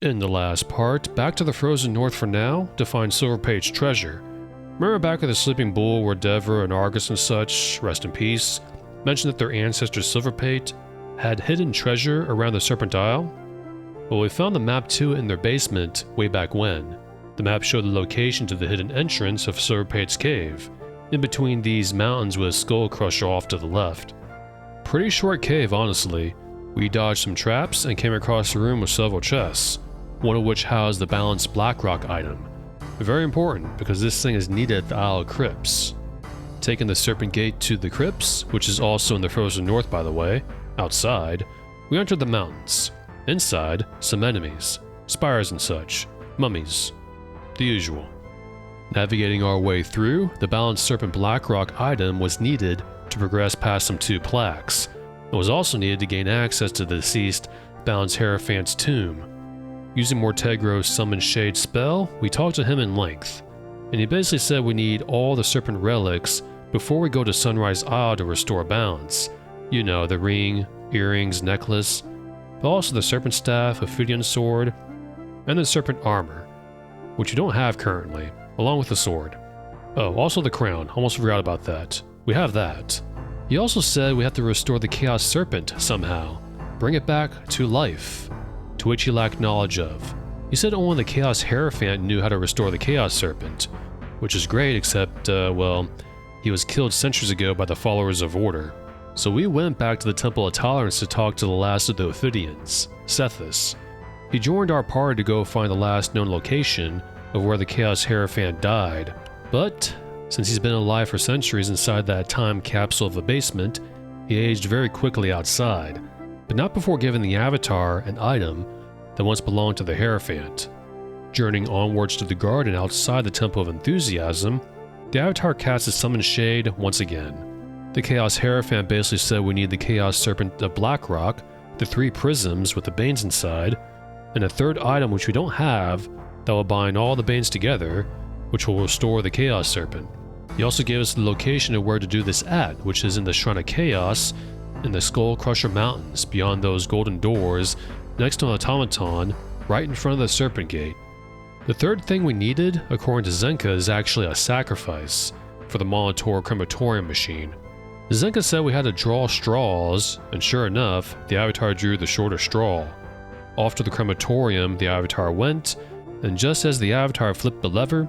In the last part, back to the frozen north for now to find Silverpate's treasure. Remember back at the Sleeping Bull where Devra and Argus and such, rest in peace, mentioned that their ancestor Silverpate had hidden treasure around the Serpent Isle? Well, we found the map to it in their basement way back when. The map showed the location to the hidden entrance of Silverpate's cave, in between these mountains with Skullcrusher off to the left. Pretty short cave, honestly. We dodged some traps and came across a room with several chests, one of which housed the balanced Blackrock item. Very important, because this thing is needed at the Isle of Crypts. Taking the Serpent Gate to the Crypts, which is also in the frozen north by the way, outside, we entered the mountains. Inside, some enemies, spires and such, mummies, the usual. Navigating our way through, the balanced Serpent Blackrock item was needed to progress past some 2 plaques. It was also needed to gain access to the deceased balanced Hierophant's tomb. Using Mortegro's Summon Shade spell, we talked to him in length, and he basically said we need all the Serpent relics before we go to Sunrise Isle to restore balance. You know, the ring, earrings, necklace, but also the Serpent Staff, Ophidian Sword, and the Serpent Armor, which you don't have currently, along with the sword. Oh, also the crown, almost forgot about that. We have that. He also said we have to restore the Chaos Serpent somehow, bring it back to life, to which he lacked knowledge of. He said only the Chaos Hierophant knew how to restore the Chaos Serpent, which is great except, well, he was killed centuries ago by the followers of Order. So we went back to the Temple of Tolerance to talk to the last of the Ophidians, Sethus. He joined our party to go find the last known location of where the Chaos Hierophant died, but since he's been alive for centuries inside that time capsule of a basement, he aged very quickly outside, but not before giving the Avatar an item that once belonged to the Hierophant. Journeying onwards to the garden outside the Temple of Enthusiasm, the Avatar cast his Summon Shade once again. The Chaos Hierophant basically said we need the Chaos Serpent of Blackrock, the 3 prisms with the Banes inside, and a 3rd item which we don't have that will bind all the Banes together, which will restore the Chaos Serpent. He also gave us the location of where to do this at, which is in the Shrine of Chaos in the Skullcrusher Mountains, beyond those golden doors, next to an automaton, right in front of the Serpent Gate. The 3rd thing we needed, according to Zenka, is actually a sacrifice for the Molitor crematorium machine. Zenka said we had to draw straws, and sure enough, the Avatar drew the shorter straw. Off to the crematorium, the Avatar went, and just as the Avatar flipped the lever,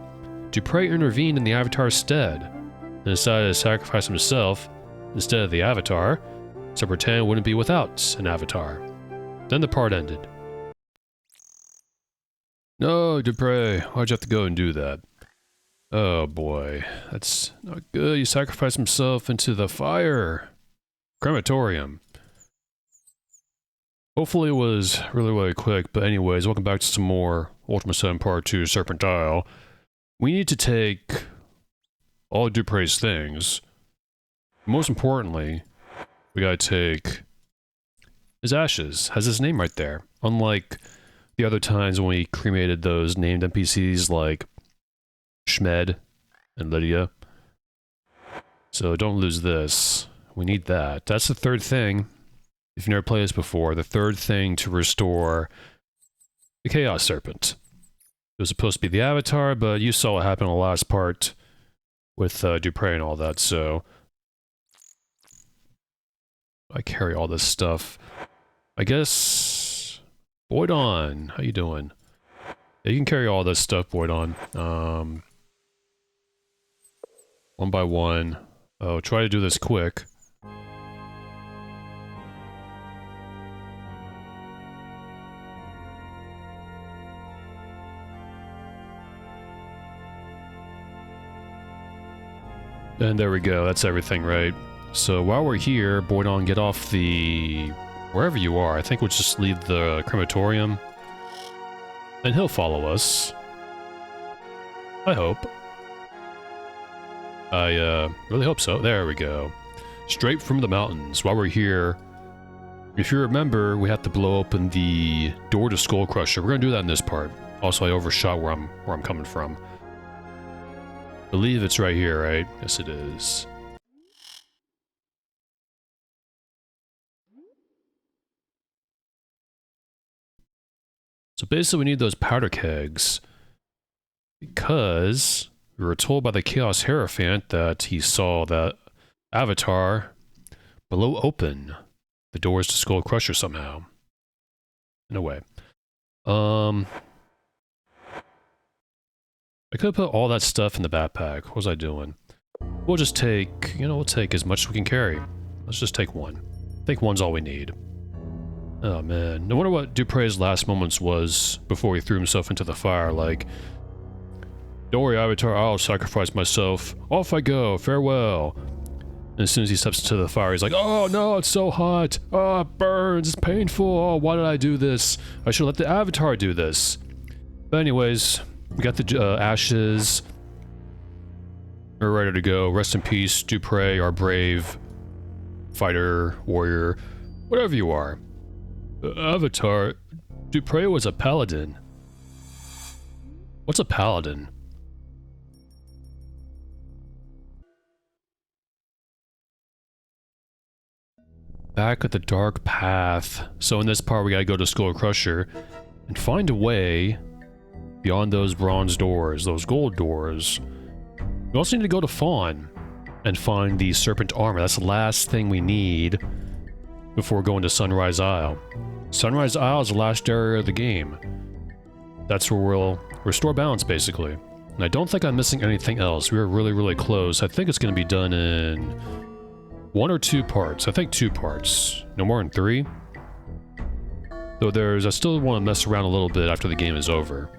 Duprey intervened in the Avatar's stead, and decided to sacrifice himself instead of the Avatar, so pretend wouldn't be without an Avatar. Then the part ended. No, Duprey, why'd you have to go and do that? Oh boy, that's not good. You sacrificed himself into the fire. Crematorium. Hopefully it was really quick, but anyways, welcome back to some more Ultima VII Part 2 Serpent Isle. We need to take all Duprey's things. Most importantly, we gotta take his ashes. Has his name right there. Unlike the other times when we cremated those named NPCs like Schmed and Lydia. So don't lose this. We need that. That's the 3rd thing. If you've never played this before, the 3rd thing to restore the Chaos Serpent. It was supposed to be the Avatar, but you saw what happened in the last part with Duprey and all that, so I carry all this stuff. I guess Voidon, how you doing? Yeah, you can carry all this stuff, Voidon. One by one. Oh, try to do this quick. And there we go, that's everything, right? So while we're here, Voidon, get off the... wherever you are. I think we'll just leave the crematorium. And he'll follow us. I hope. I really hope so. There we go. Straight from the mountains. While we're here, if you remember, we have to blow open the door to Skullcrusher. We're gonna do that in this part. Also, I overshot where I'm coming from. I believe it's right here, right? Yes, it is. So basically we need those powder kegs. Because we were told by the Chaos Hierophant that he saw that avatar below open the doors to Skullcrusher somehow. In a way. I could have put all that stuff in the backpack. What was I doing? We'll just take, you know, we'll take as much as we can carry. Let's just take one. I think one's all we need. Oh man, no wonder what Dupre's last moments was before he threw himself into the fire, like, "Don't worry, Avatar, I'll sacrifice myself. Off I go, farewell." And as soon as he steps into the fire, he's like, "Oh no, it's so hot. Oh, it burns, it's painful. Oh, why did I do this? I should let the Avatar do this." But anyways, we got the ashes. We're ready to go. Rest in peace, Dupre, our brave fighter, warrior, whatever you are. Avatar, Dupre was a paladin. What's a paladin? Back at the dark path. So in this part we gotta go to Skullcrusher and find a way beyond those bronze doors, those gold doors. We also need to go to Fawn and find the Serpent armor. That's the last thing we need before going to Sunrise Isle. Sunrise Isle is the last area of the game. That's where we'll restore balance, basically. And I don't think I'm missing anything else. We were really, really close. I think it's going to be done in 1 or 2 parts. I think 2 parts. No more than 3. Though I still want to mess around a little bit after the game is over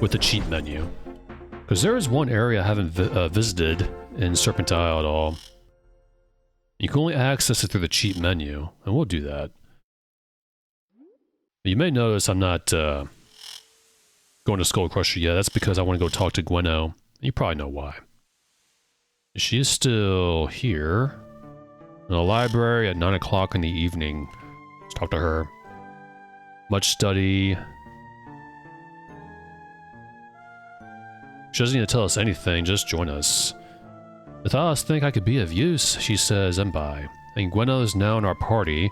with the cheat menu. Because there is one area I haven't visited in Serpent Isle at all. You can only access it through the cheat menu, and we'll do that. You may notice I'm not going to Skullcrusher yet. That's because I want to go talk to Gwenno. You probably know why. She is still here. In the library at 9 o'clock in the evening. Let's talk to her. Much study. She doesn't need to tell us anything, just join us. Nathalis think I could be of use, she says, and bye. And Gwenno is now in our party.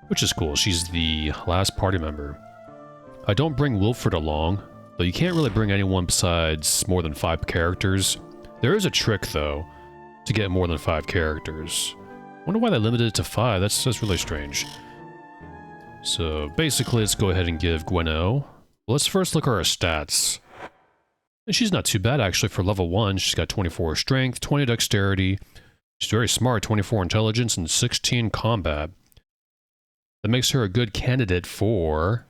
Which is cool, she's the last party member. I don't bring Wilfred along, though you can't really bring anyone besides more than 5 characters. There is a trick, though, to get more than 5 characters. Wonder why they limited it to 5, that's really strange. So, basically, let's go ahead and give Gwenno. Let's first look at her stats. And she's not too bad, actually, for level 1. She's got 24 strength, 20 dexterity. She's very smart, 24 intelligence, and 16 combat. That makes her a good candidate for...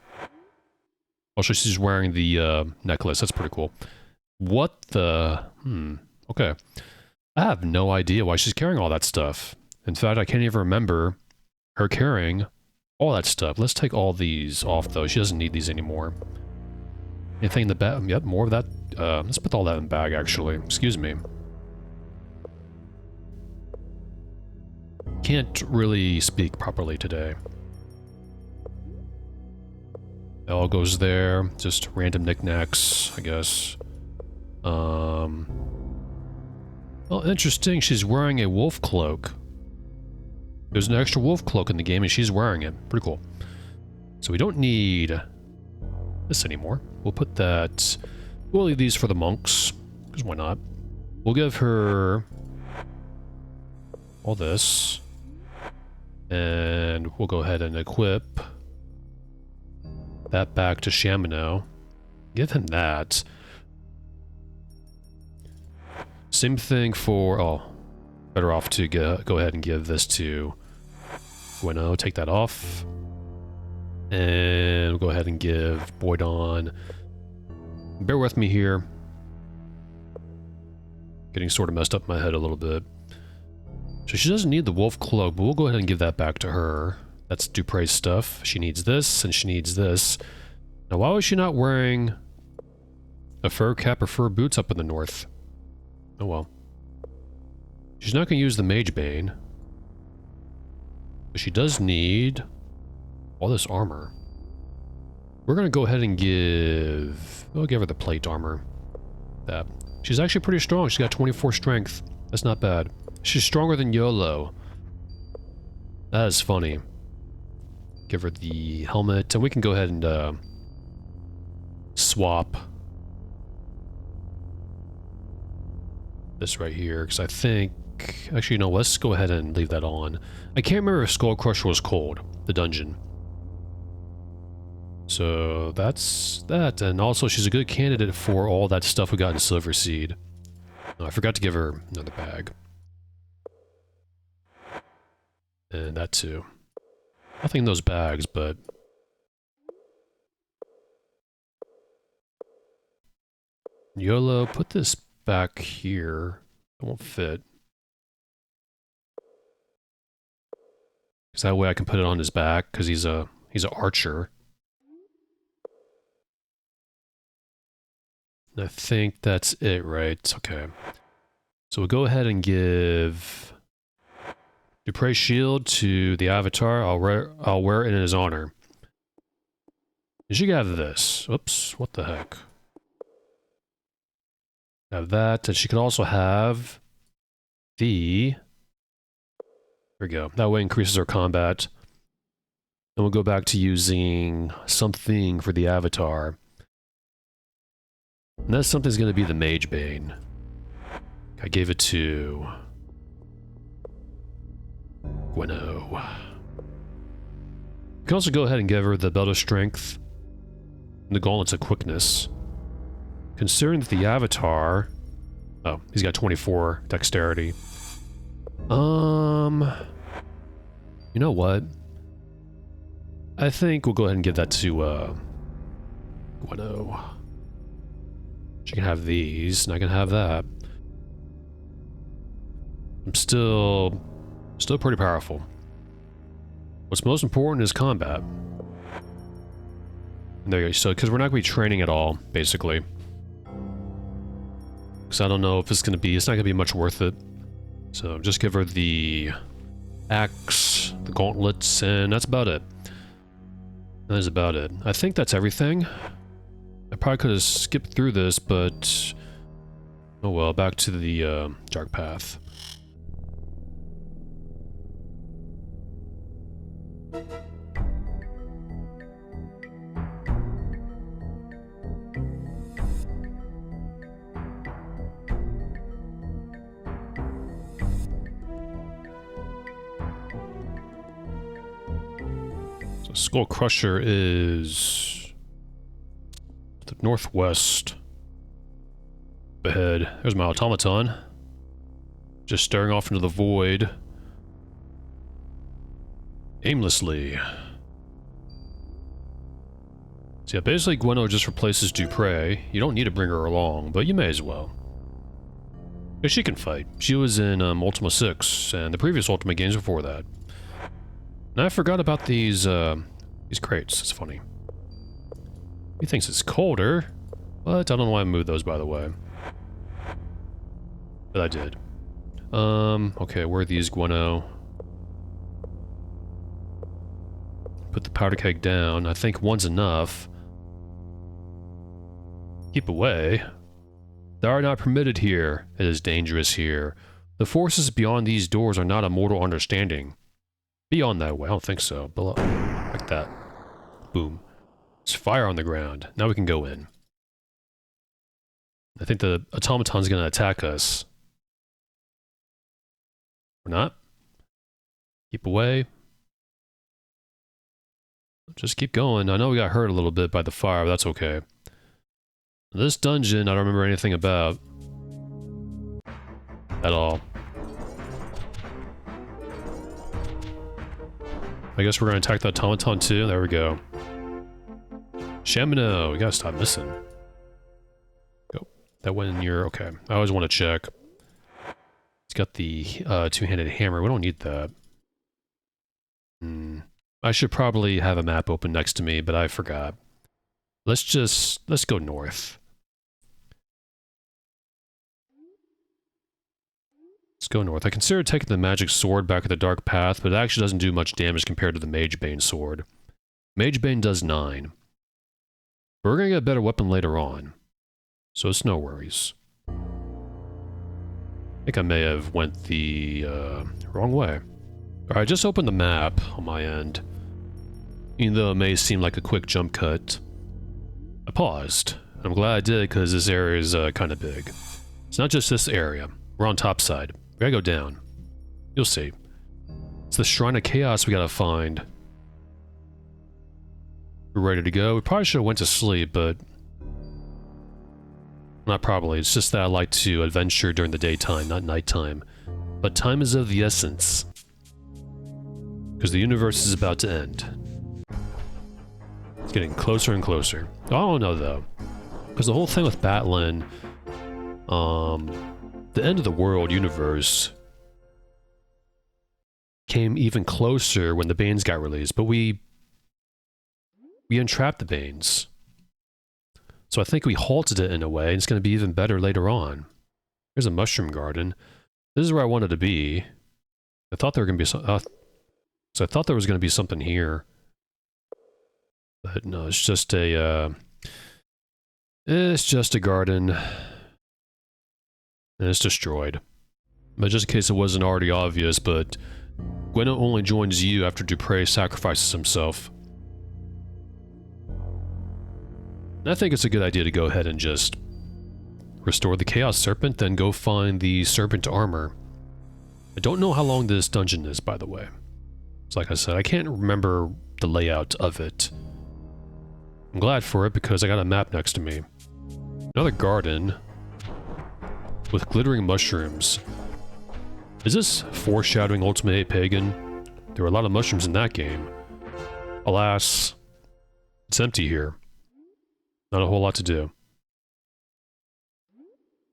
Also, she's wearing the necklace. That's pretty cool. What the... Okay. I have no idea why she's carrying all that stuff. In fact, I can't even remember her carrying all that stuff. Let's take all these off, though. She doesn't need these anymore. Anything in the bag? Yep, more of that. Let's put all that in the bag, actually. Excuse me. Can't really speak properly today. It all goes there. Just random knickknacks, I guess. Well, interesting. She's wearing a wolf cloak. There's an extra wolf cloak in the game, and she's wearing it. Pretty cool. So we don't need this anymore. We'll put that... We'll leave these for the monks, because why not? We'll give her all this. And we'll go ahead and equip that back to Shamino. Give him that. Same thing for... Oh, better off to go ahead and give this to Gwenno. Take that off. And we'll go ahead and give Boydon. Bear with me here. Getting sort of messed up in my head a little bit. So she doesn't need the wolf cloak, but we'll go ahead and give that back to her. That's Dupre's stuff. She needs this, and she needs this. Now, why was she not wearing a fur cap or fur boots up in the north? Oh well. She's not going to use the Mage Bane. But she does need all this armor. We're going to go ahead and give... We'll give her the plate armor. That. She's actually pretty strong. She's got 24 strength. That's not bad. She's stronger than YOLO. That is funny. Give her the helmet, and we can go ahead and swap this right here, because I think... Actually, no, let's go ahead and leave that on. I can't remember if Skullcrusher was cold, the dungeon. So that's that, and also she's a good candidate for all that stuff we got in Silver Seed. Oh, I forgot to give her another bag. And that too. Nothing in those bags, but... YOLO, put this back here. It won't fit. Because that way I can put it on his back, because he's an archer. And I think that's it, right? Okay. So we'll go ahead and give Dupre's shield to the Avatar. I'll wear it in his honor. She can have this. Oops, what the heck? Have that, and she can also have the... There we go. That way increases our combat. And we'll go back to using something for the Avatar. And that something's going to be the Mage Bane. I gave it to... Gweno. You can also go ahead and give her the Belt of Strength and the Gauntlets of Quickness. Considering that the Avatar... Oh, he's got 24 Dexterity. You know what? I think we'll go ahead and give that to, Gweno. She can have these, and I can have that. I'm still pretty powerful. What's most important is combat. And there you go. So, because we're not going to be training at all, basically. Because I don't know if it's not going to be much worth it. So, just give her the axe, the gauntlets, and that's about it. That is about it. I think that's everything. I probably could have skipped through this, but... Oh well, back to the dark path. Skullcrusher is the northwest. Ahead. There's my automaton. Just staring off into the void. Aimlessly. So yeah, basically Gweno just replaces Dupre. You don't need to bring her along, but you may as well. Because she can fight. She was in Ultima VI, and the previous Ultima games before that. And I forgot about these crates. It's funny. He thinks it's colder, but I don't know why I moved those, by the way. But I did. Okay, where are these, Gweno? Put the powder keg down. I think one's enough. Keep away. They are not permitted here. It is dangerous here. The forces beyond these doors are not a mortal understanding. Beyond that way, I don't think so. Below. Like that. Boom. There's fire on the ground. Now we can go in. I think the automaton's gonna attack us. Or not. Keep away. Just keep going. I know we got hurt a little bit by the fire, but that's okay. This dungeon, I don't remember anything about. At all. I guess we're gonna attack the automaton too. There we go. Shamino, we gotta stop missing. Go. That went in your... Okay. I always want to check. It's got the two-handed hammer. We don't need that. I should probably have a map open next to me, but I forgot. Let's go north. Let's go north. I considered taking the magic sword back at the dark path, but it actually doesn't do much damage compared to the Mage Bane sword. Mage Bane does 9. But we're gonna get a better weapon later on. So it's no worries. I think I may have went the wrong way. Alright, just open the map on my end. Even though it may seem like a quick jump cut. I paused. I'm glad I did because this area is kind of big. It's not just this area. We're on top side. We gotta go down. You'll see. It's the Shrine of Chaos we gotta find. We're ready to go. We probably should have went to sleep, but... Not probably. It's just that I like to adventure during the daytime, not nighttime. But time is of the essence. Because the universe is about to end. It's getting closer and closer. I don't know, though. Because the whole thing with Batlin... the end of the world universe... came even closer when the Banes got released, but we entrapped the Banes. So I think we halted it in a way, and it's going to be even better later on. There's a mushroom garden. This is where I wanted to be. I thought there were going to be so I thought there was going to be something here. But no, it's just a garden. And it's destroyed. But just in case it wasn't already obvious, but Gwenna only joins you after Dupre sacrifices himself. And I think it's a good idea to go ahead and just restore the Chaos Serpent, then go find the Serpent armor. I don't know how long this dungeon is, by the way. So like I said, I can't remember the layout of it. I'm glad for it because I got a map next to me. Another garden with glittering mushrooms. Is this foreshadowing Ultima VIII Pagan? There were a lot of mushrooms in that game. Alas, it's empty here. Not a whole lot to do.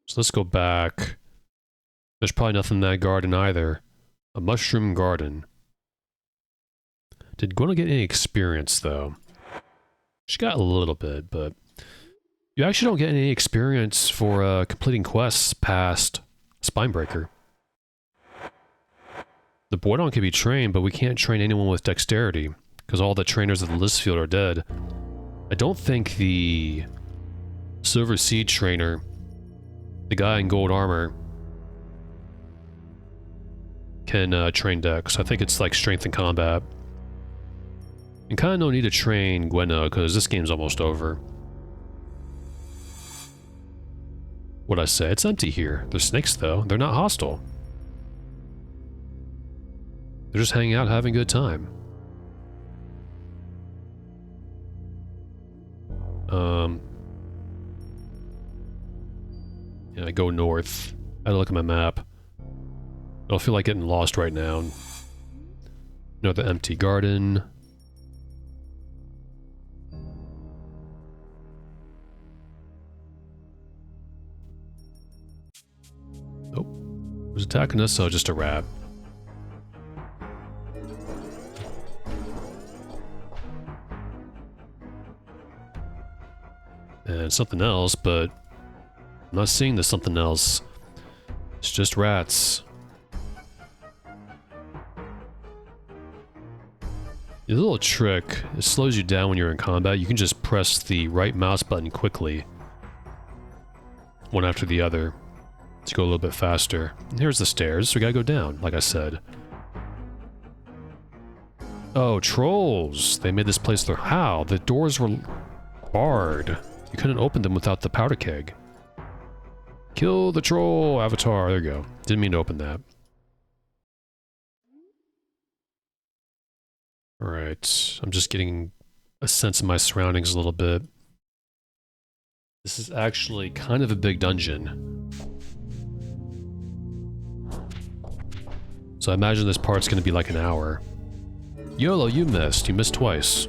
So let's go back. There's probably nothing in that garden either. A mushroom garden. Did Gwenna get any experience, though? She got a little bit, but... You actually don't get any experience for completing quests past Spinebreaker. The Boydon can be trained, but we can't train anyone with dexterity, because all the trainers of the list field are dead. I don't think the Silver Seed trainer, the guy in gold armor, can train dex. I think it's like strength and combat. And kind of no need to train Gwenna, because this game's almost over. What'd I say? It's empty here. There's snakes, though. They're not hostile. They're just hanging out, having a good time. Yeah, I go north. I had to look at my map. I don't feel like getting lost right now. Another empty garden. Oh, who's attacking us? Oh, just a rat. And something else, but I'm not seeing the something else. It's just rats. The little trick, it slows you down when you're in combat. You can just press the right mouse button quickly, one after the other, to go a little bit faster. And here's the stairs, so we gotta go down, like I said. Oh, trolls! They made this place their... How? The doors were barred. You couldn't open them without the powder keg. Kill the troll, Avatar. There you go. Didn't mean to open that. Alright, I'm just getting a sense of my surroundings a little bit. This is actually kind of a big dungeon. So I imagine this part's gonna be like an hour. YOLO, you missed. You missed twice.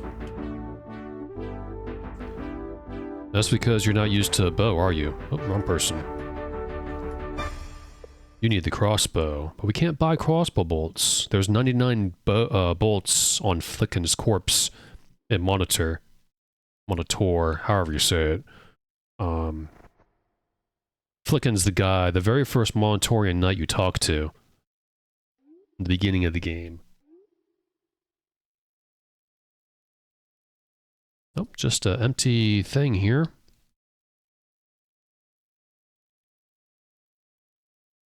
That's because you're not used to a bow, are you? Oh, wrong person. You need the crossbow, but we can't buy crossbow bolts. There's 99 bolts on Flicken's corpse in Monitor, however you say it. Flicken's the guy, the very first Monitorian knight you talk to in the beginning of the game. Oh, just an empty thing here.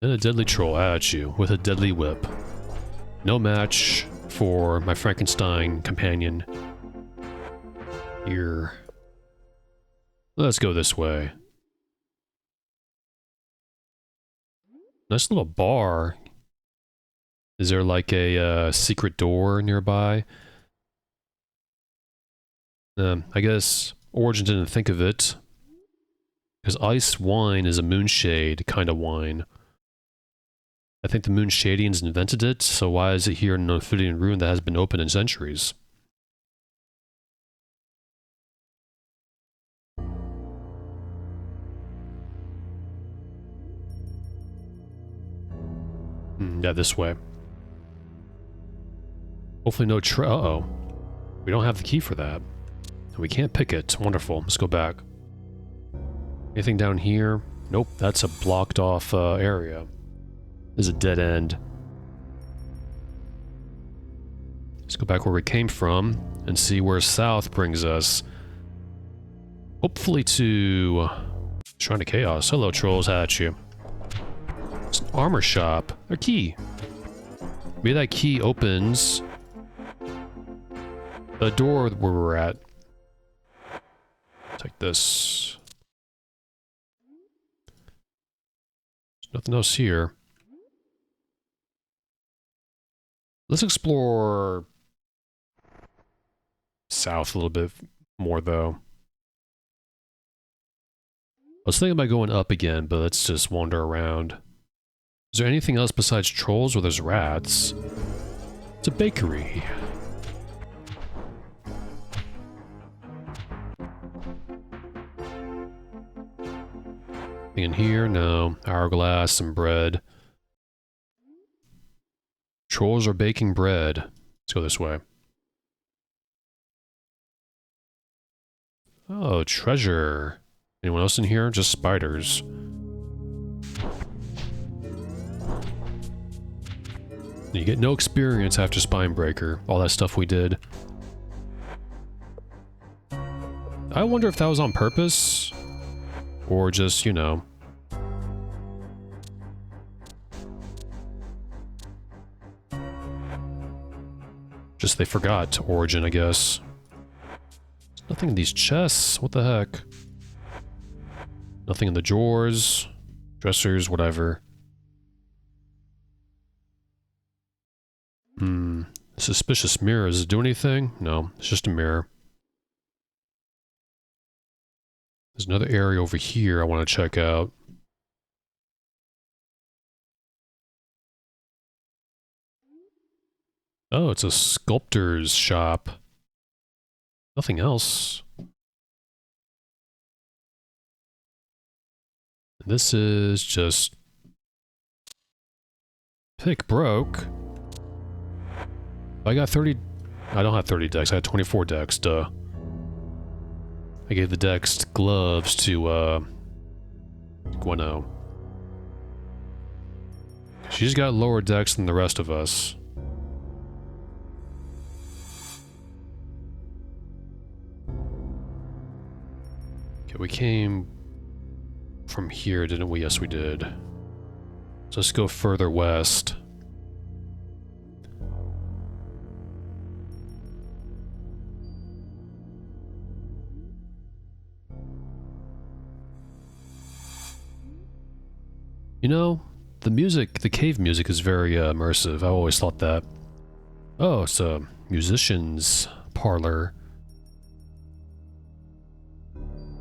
And a deadly troll at you with a deadly whip. No match for my Frankenstein companion. Here. Let's go this way. Nice little bar. Is there like a secret door nearby? I guess Origin didn't think of it. Because ice wine is a moonshade kind of wine. I think the Moonshadians invented it, so why is it here in an Ophidian ruin that has been open in centuries? Yeah, this way. Hopefully no uh-oh. We don't have the key for that. We can't pick it. Wonderful. Let's go back. Anything down here? Nope, that's a blocked off area. There's a dead end. Let's go back where we came from and see where south brings us. Hopefully to Shrine of Chaos. Hello, trolls. At you. It's an armor shop. A key. Maybe that key opens the door where we're at. Take this. There's nothing else here. Let's explore south a little bit more, though. I was thinking about going up again, but let's just wander around. Is there anything else besides trolls? Or there's rats? It's a bakery. Anything in here? No. Hourglass and bread. Trolls are baking bread. Let's go this way. Oh, treasure. Anyone else in here? Just spiders. You get no experience after Spinebreaker. All that stuff we did. I wonder if that was on purpose. Or just, you know. Just they forgot Origin, I guess. There's nothing in these chests. What the heck? Nothing in the drawers, dressers, whatever. Suspicious mirror. Does it do anything? No, it's just a mirror. There's another area over here I want to check out. Oh, it's a sculptor's shop. Nothing else. This is just... Pick broke. I got 30... I don't have 30 decks, I had 24 decks, duh. I gave the decks gloves to, Gweno. She's got lower decks than the rest of us. Okay, we came from here, didn't we? Yes, we did. So let's go further west. You know, the music, the cave music is very immersive. I always thought that. Oh, it's a musician's parlor.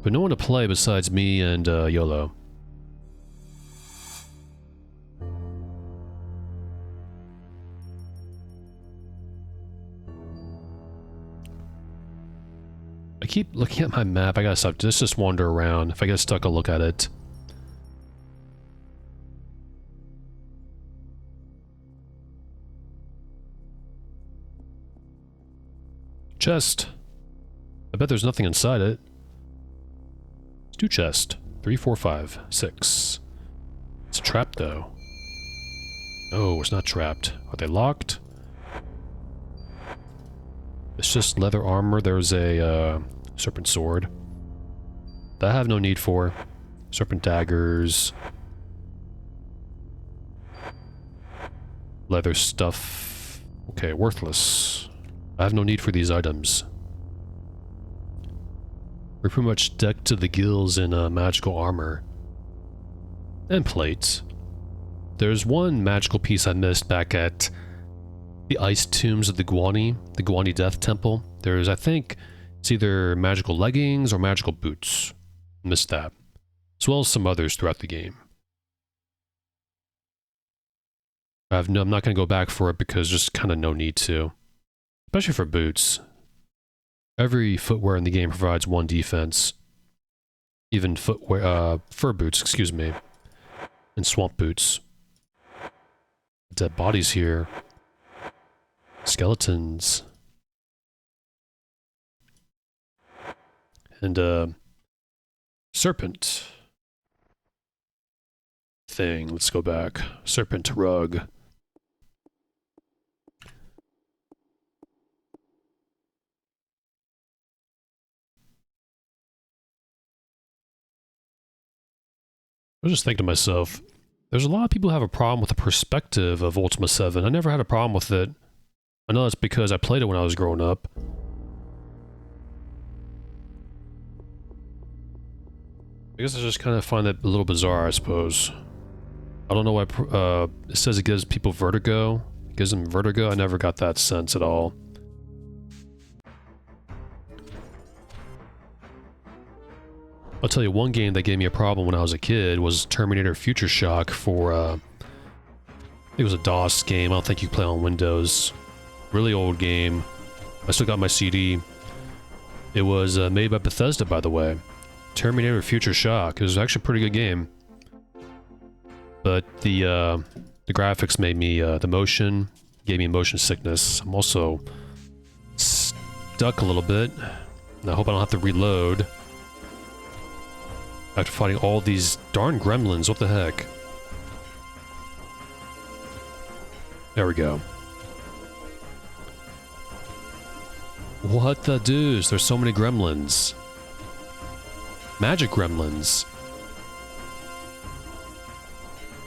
But no one to play besides me and YOLO. I keep looking at my map. I gotta stop. Let's just wander around. If I get stuck, I'll look at it. Chest. I bet there's nothing inside it. It's 2 chests. 3, 4, 5, 6. It's trapped though. No, it's not trapped. Are they locked? It's just leather armor. There's a serpent sword. That I have no need for. Serpent daggers. Leather stuff. Okay, worthless. I have no need for these items. We're pretty much decked to the gills in magical armor. And plates. There's one magical piece I missed back at the ice tombs of the Guani Death Temple. There's, I think, it's either magical leggings or magical boots. Missed that. As well as some others throughout the game. I'm not going to go back for it because just kind of no need to. Especially for boots. Every footwear in the game provides one defense. Even footwear, fur boots, excuse me. And swamp boots. Dead bodies here. Skeletons. And, Serpent. Thing, let's go back. Serpent rug. I was just thinking to myself, there's a lot of people who have a problem with the perspective of Ultima VII. I never had a problem with it. I know that's because I played it when I was growing up. I guess I just kind of find that a little bizarre, I suppose. I don't know why it says it gives people vertigo. It gives them vertigo. I never got that sense at all. I'll tell you one game that gave me a problem when I was a kid was Terminator Future Shock for, I think it was a DOS game. I don't think you play on Windows. Really old game. I still got my CD. It was made by Bethesda, by the way. Terminator Future Shock. It was actually a pretty good game. But the graphics made me, the motion gave me motion sickness. I'm also stuck a little bit. And I hope I don't have to reload. After fighting all these darn gremlins, what the heck? There we go. What the deuce? There's so many gremlins. Magic gremlins.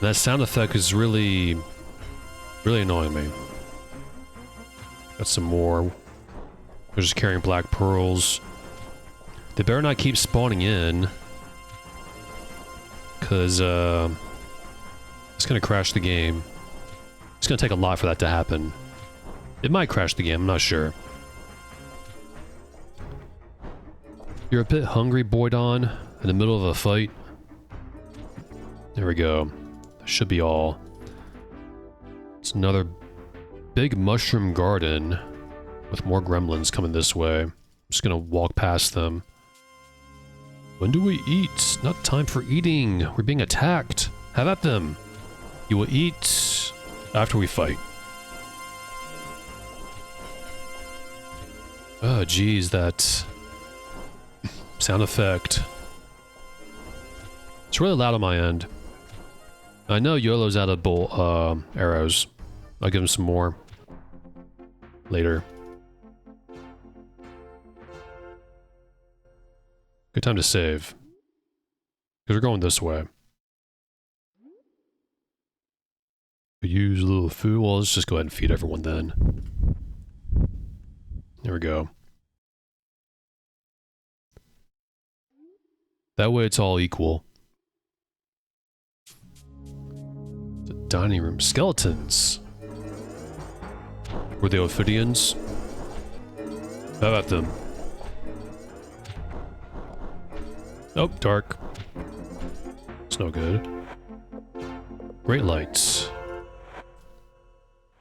That sound effect is really annoying me. Got some more. They're just carrying black pearls. They better not keep spawning in. Because, it's gonna crash the game. It's gonna take a lot for that to happen. It might crash the game, I'm not sure. You're a bit hungry, Boydon, in the middle of a fight. There we go. That should be all. It's another big mushroom garden with more gremlins coming this way. I'm just gonna walk past them. When do we eat? Not time for eating. We're being attacked. Have at them. You will eat after we fight. Oh, geez, that sound effect. It's really loud on my end. I know YOLO's out of arrows. I'll give him some more later. Good time to save. Because we're going this way. Could use a little food. Well, let's just go ahead and feed everyone then. There we go. That way it's all equal. The dining room. Skeletons. Were they Ophidians? How about them? Oh, dark. It's no good. Great lights.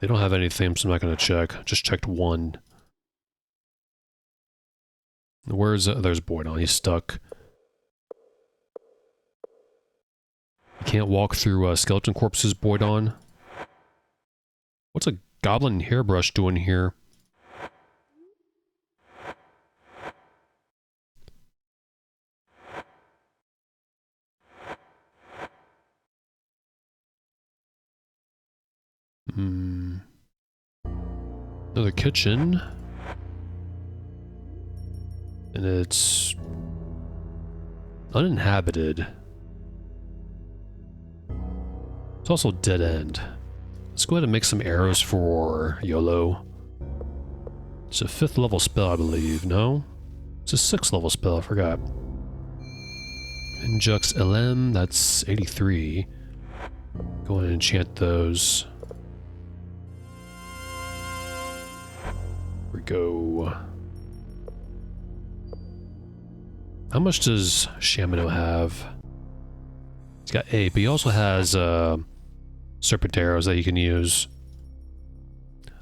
They don't have anything, so I'm not going to check. Just checked one. Where's there's Boydon? He's stuck. You can't walk through skeleton corpses, Boydon. What's a goblin hairbrush doing here? Another kitchen. And it's uninhabited. It's also dead end. Let's go ahead and make some arrows for YOLO. It's a 5th level spell, I believe, no? It's a 6th level spell, I forgot. Injux LM, that's 83. Go ahead and enchant those. Here we go. How much does Shamino have? He's got 8, but he also has Serpent arrows that you can use.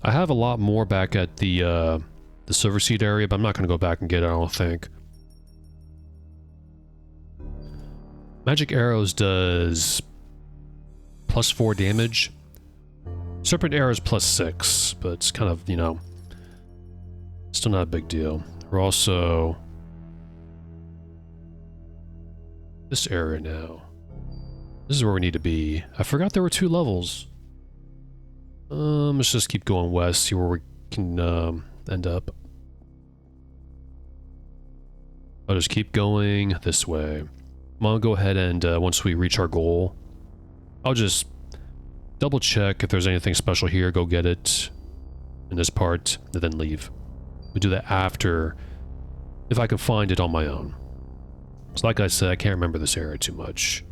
I have a lot more back at the Silver Seed area, but I'm not going to go back and get it, I don't think. Magic arrows does +4 damage. Serpent arrows +6, but it's kind of, you know, still not a big deal. We're also this area now. This is where we need to be. I forgot there were 2 levels. Let's just keep going west, see where we can end up. I'll just keep going this way. I'm gonna go ahead and once we reach our goal, I'll just double check if there's anything special here, go get it in this part, and then leave. We do that after, if I can find it on my own. So like I said, I can't remember this area too much.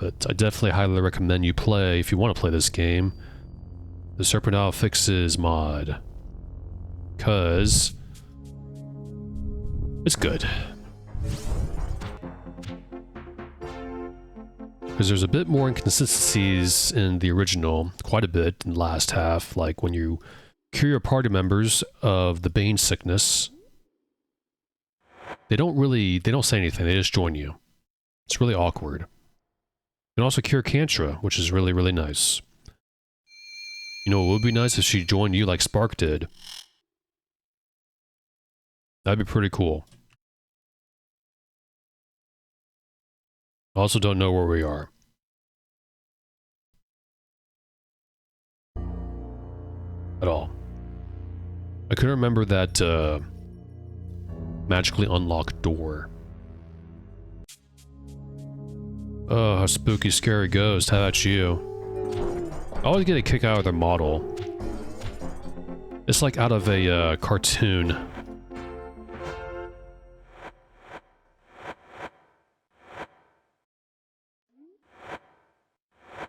But I definitely highly recommend you play, if you want to play this game, the Serpent Fixes mod. Because it's good. Because there's a bit more inconsistencies in the original, quite a bit in the last half, like when you cure your party members of the Bane sickness, they don't say anything, they just join you. It's really awkward. You can also cure Cantra, which is really, really nice. You know, it would be nice if she joined you like Spark did. That'd be pretty cool. I also don't know where we are. At all. I couldn't remember that magically unlocked door. Oh, a spooky, scary ghost. How about you? I always get a kick out of their model. It's like out of a cartoon.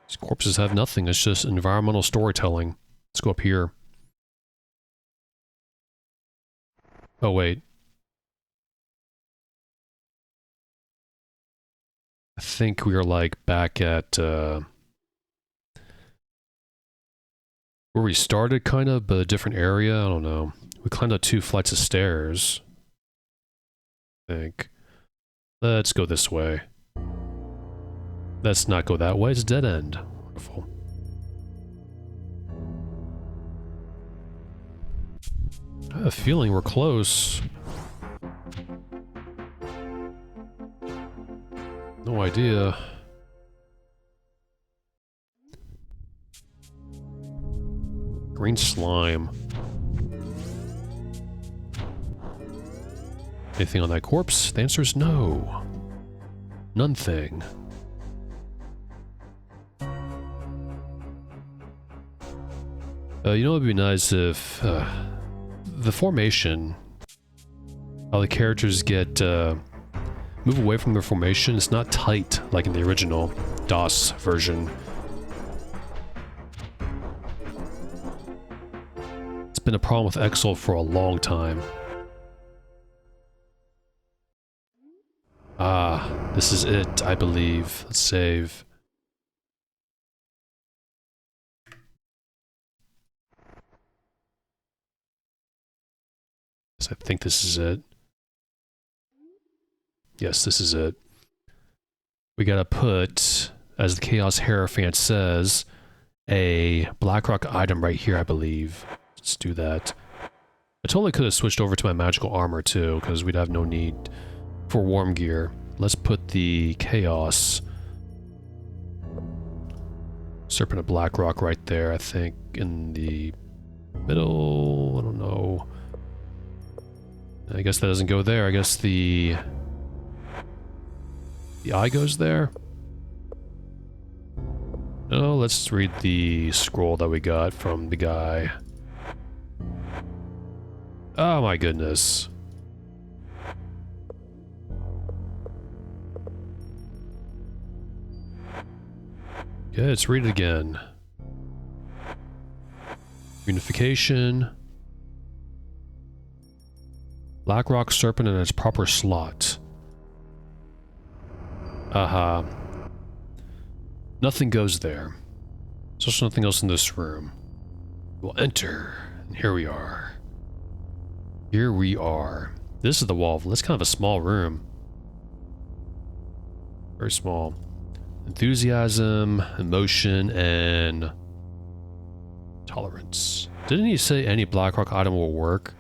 These corpses have nothing, it's just environmental storytelling. Let's go up here. Oh, wait. I think we are like back at where we started, kind of, but a different area. I don't know. We climbed up 2 flights of stairs. I think. Let's go this way. Let's not go that way. It's a dead end. Wonderful. I have a feeling we're close. No idea. Green slime. Anything on that corpse? The answer is no. None thing. You know, it would be nice if the formation, how the characters get move away from their formation. It's not tight like in the original DOS version. It's been a problem with Exil for a long time. Ah, this is it, I believe. Let's save. I think this is it. Yes, this is it. We gotta put, as the Chaos Hierophant says, a Blackrock item right here, I believe. Let's do that. I totally could have switched over to my magical armor too, because we'd have no need for warm gear. Let's put the Chaos Serpent of Blackrock right there, I think, in the middle. I don't know. I guess that doesn't go there. I guess the eye goes there. Oh, let's read the scroll that we got from the guy. Oh my goodness. Okay, let's read it again. Unification. Blackrock Serpent in its proper slot. Aha. Nothing goes there. There's also nothing else in this room. We'll enter, and here we are. Here we are. This is the wall. That's kind of a small room. Very small. Enthusiasm, emotion, and tolerance. Didn't he say any Blackrock item will work,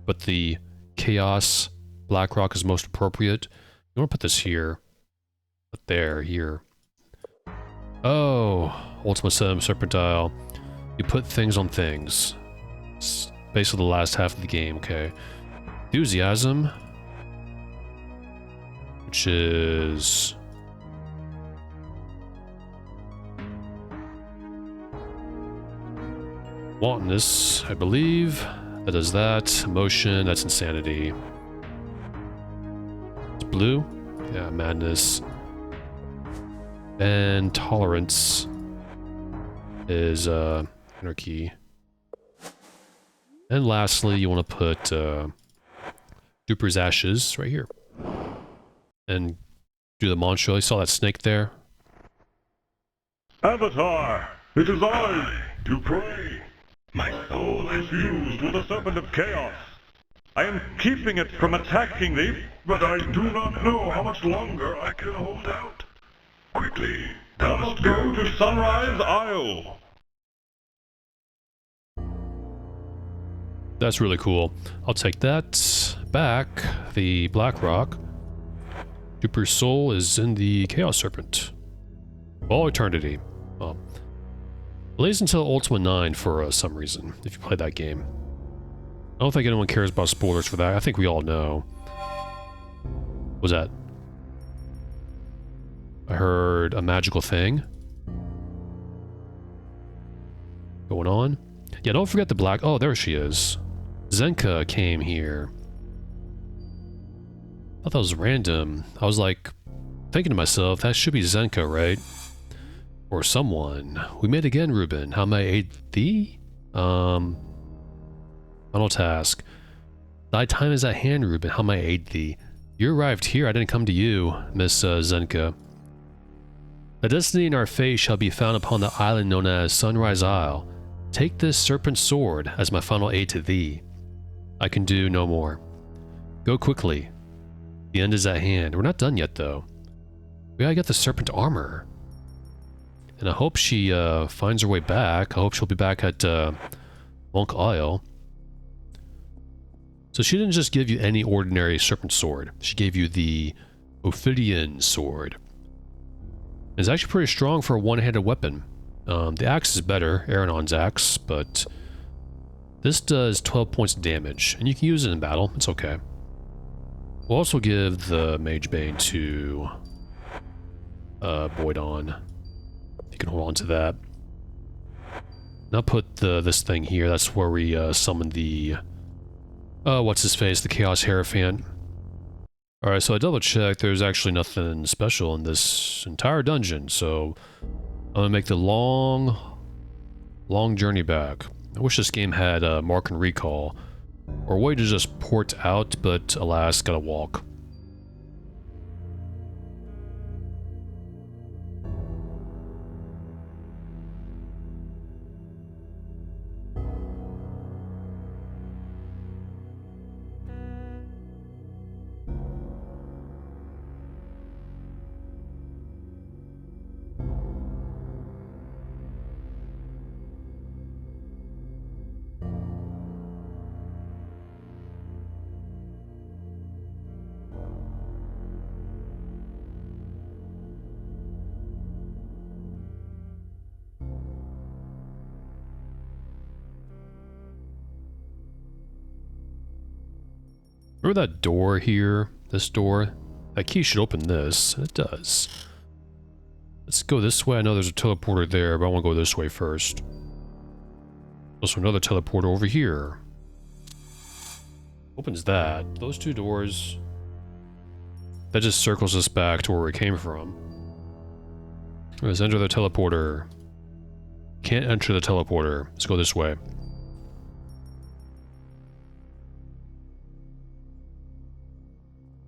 but the Chaos Blackrock is most appropriate? You want to put this here. But there, here. Oh, Ultima VII Serpentile. You put things on things. It's basically the last half of the game, okay. Enthusiasm. Which is... Wantonness, I believe. That does that. Emotion, that's insanity. It's blue. Yeah, madness. And tolerance is anarchy. And lastly, you want to put Duper's ashes right here. And do the mantra. You saw that snake there? Avatar, it is I, Duprey. My soul is fused with the Serpent of Chaos. I am keeping it from attacking thee, but I do not know how much longer I can hold out. Quickly, thou must go to Sunrise Isle. That's really cool. I'll take that back. The Blackrock. Duper's soul is in the Chaos Serpent. All eternity. Well, it lays until Ultima 9 for some reason, if you play that game. I don't think anyone cares about spoilers for that. I think we all know. What was that? I heard a magical thing going on. Yeah, don't forget the black... Oh, there she is. Zenka came here. I thought that was random. I was like, thinking to myself, that should be Zenka, right? Or someone. We meet again, Ruben. How may I aid thee? Final task. Thy time is at hand, Ruben. How may I aid thee? You arrived here. I didn't come to you, Miss Zenka. The destiny and our fate shall be found upon the island known as Sunrise Isle. Take this serpent sword as my final aid to thee. I can do no more. Go quickly. The end is at hand. We're not done yet, though. We gotta get the serpent armor. And I hope she finds her way back. I hope she'll be back at Monk Isle. So she didn't just give you any ordinary serpent sword. She gave you the Ophidian sword. It's actually pretty strong for a one-handed weapon. The axe is better, Aranon's axe, but this does 12 points of damage, and you can use it in battle. It's okay. We'll also give the Mage Bane to Boydon. You can hold on to that. Now put this thing here. That's where we summon the... what's his face? The Chaos Hierophant. Alright, so I double checked. There's actually nothing special in this entire dungeon, so I'm gonna make the long journey back. I wish this game had Mark and Recall, or a way to just port out, but alas, gotta walk. Remember that door here? This door? That key should open this, and it does. Let's go this way. I know there's a teleporter there, but I want to go this way first. Also another teleporter over here. Opens that. Those two doors. That just circles us back to where we came from. Let's enter the teleporter. Can't enter the teleporter. Let's go this way.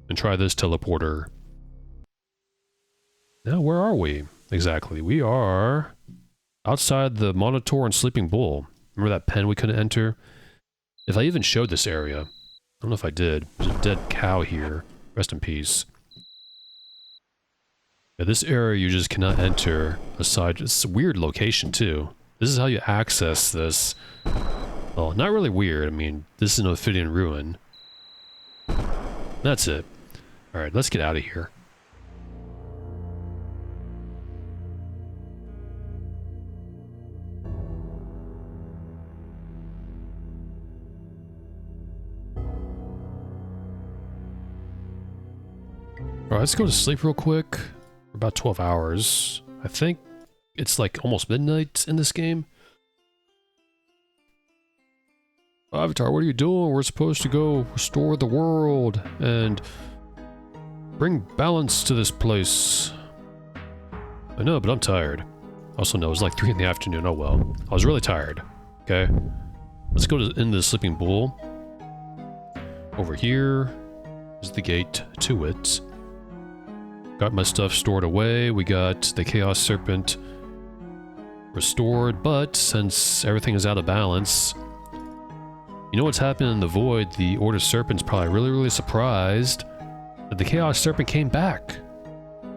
And try this teleporter. Now, where are we? Exactly. We are outside the Monitor and Sleeping Bull. Remember that pen we couldn't enter? If I even showed this area. I don't know if I did. There's a dead cow here. Rest in peace. Yeah, this area you just cannot enter aside. It's a weird location too. This is how you access this. Well, not really weird. I mean, this is an Ophidian ruin. That's it. Alright, let's get out of here. Alright, let's go to sleep real quick. For about 12 hours. I think it's like almost midnight in this game. Avatar, what are you doing? We're supposed to go restore the world and bring balance to this place. I know, but I'm tired. Also, no, it was like 3 in the afternoon. Oh well. I was really tired. Okay. Let's go into the Sleeping Bull. Over here is the gate to it. Got my stuff stored away. We got the Chaos Serpent restored, but since everything is out of balance, you know what's happening in the Void? The Order Serpent's probably really surprised that the Chaos Serpent came back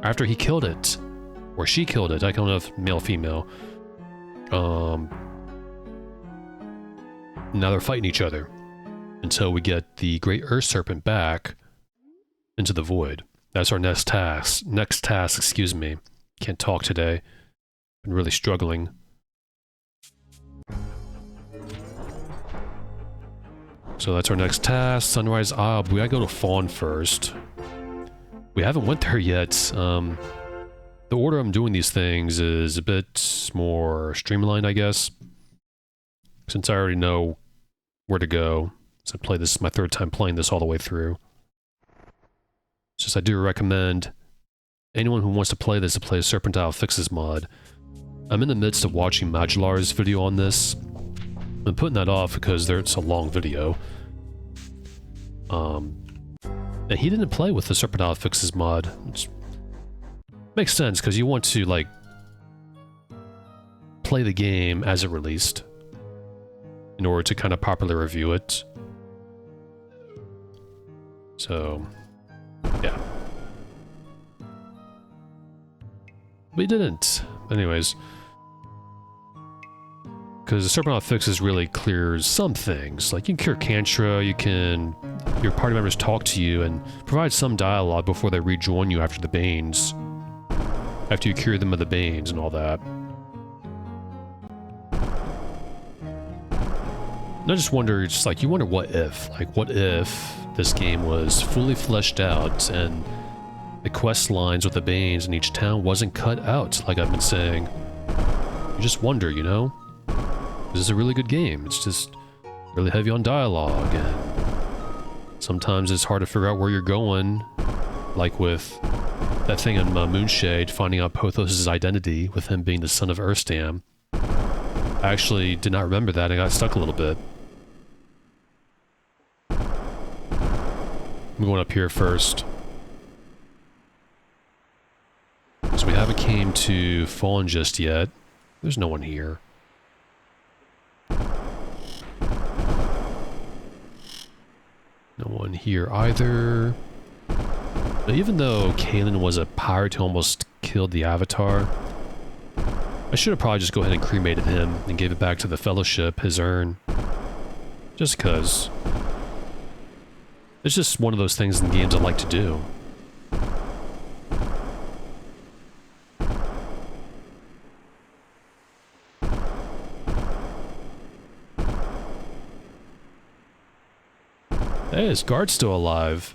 after he killed it. Or she killed it. I don't know if male or female. Now they're fighting each other until we get the Great Earth Serpent back into the Void. That's our next task. Excuse me. Can't talk today. Been really struggling. So that's our next task. Sunrise Ob. We gotta go to Fawn first. We haven't went there yet. The order I'm doing these things is a bit more streamlined, I guess. Since I already know where to go. So I play this, my 3rd time playing this all the way through. It's just I do recommend anyone who wants to play this to play a Serpentile Fixes mod. I'm in the midst of watching Magellar's video on this. I'm putting that off because it's a long video. And he didn't play with the Serpentile Fixes mod. Which makes sense because you want to like play the game as it released in order to kind of properly review it. So yeah. But he didn't. Anyways. Because the Serpentile Fixes really clears some things. Like, you can cure Cantra, your party members talk to you and provide some dialogue before they rejoin you after the Banes. After you cure them of the Banes and all that. And I just wonder, you wonder what if. Like, what if this game was fully fleshed out and the quest lines with the Banes in each town wasn't cut out, like I've been saying. You just wonder, you know? This is a really good game. It's just really heavy on dialogue, and sometimes it's hard to figure out where you're going, like with that thing in Moonshade, finding out Pothos' identity with him being the son of Urstam. I actually did not remember that and got stuck a little bit. I'm going up here first. So we haven't came to Fawn just yet. There's no one here. No one here either. Now, even though Kalen was a pirate who almost killed the Avatar, I should have probably just go ahead and cremated him and gave it back to the Fellowship, his urn. Just cause. It's just one of those things in games I like to do. Hey, his guard's still alive.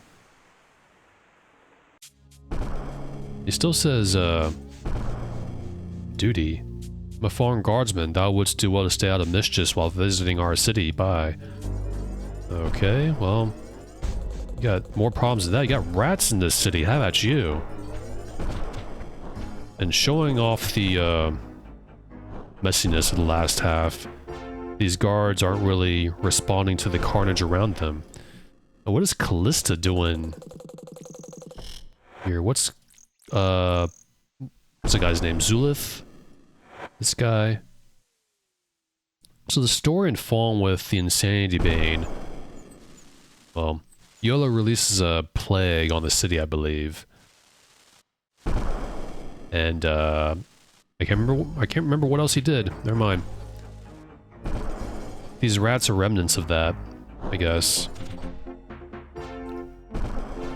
He still says, duty. I'm a foreign guardsman. Thou wouldst do well to stay out of mischief while visiting our city. Bye. Okay, well, You got more problems than that. You got rats in this city. How about you? And showing off the messiness of the last half, these guards aren't really responding to the carnage around them. Oh, what is Callista doing here? What's the guy's name? Zulith? This guy? So the story in Fawn with the Insanity Bane. Well, Yolo releases a plague on the city, I believe. And I can't remember what else he did. Never mind. These rats are remnants of that, I guess.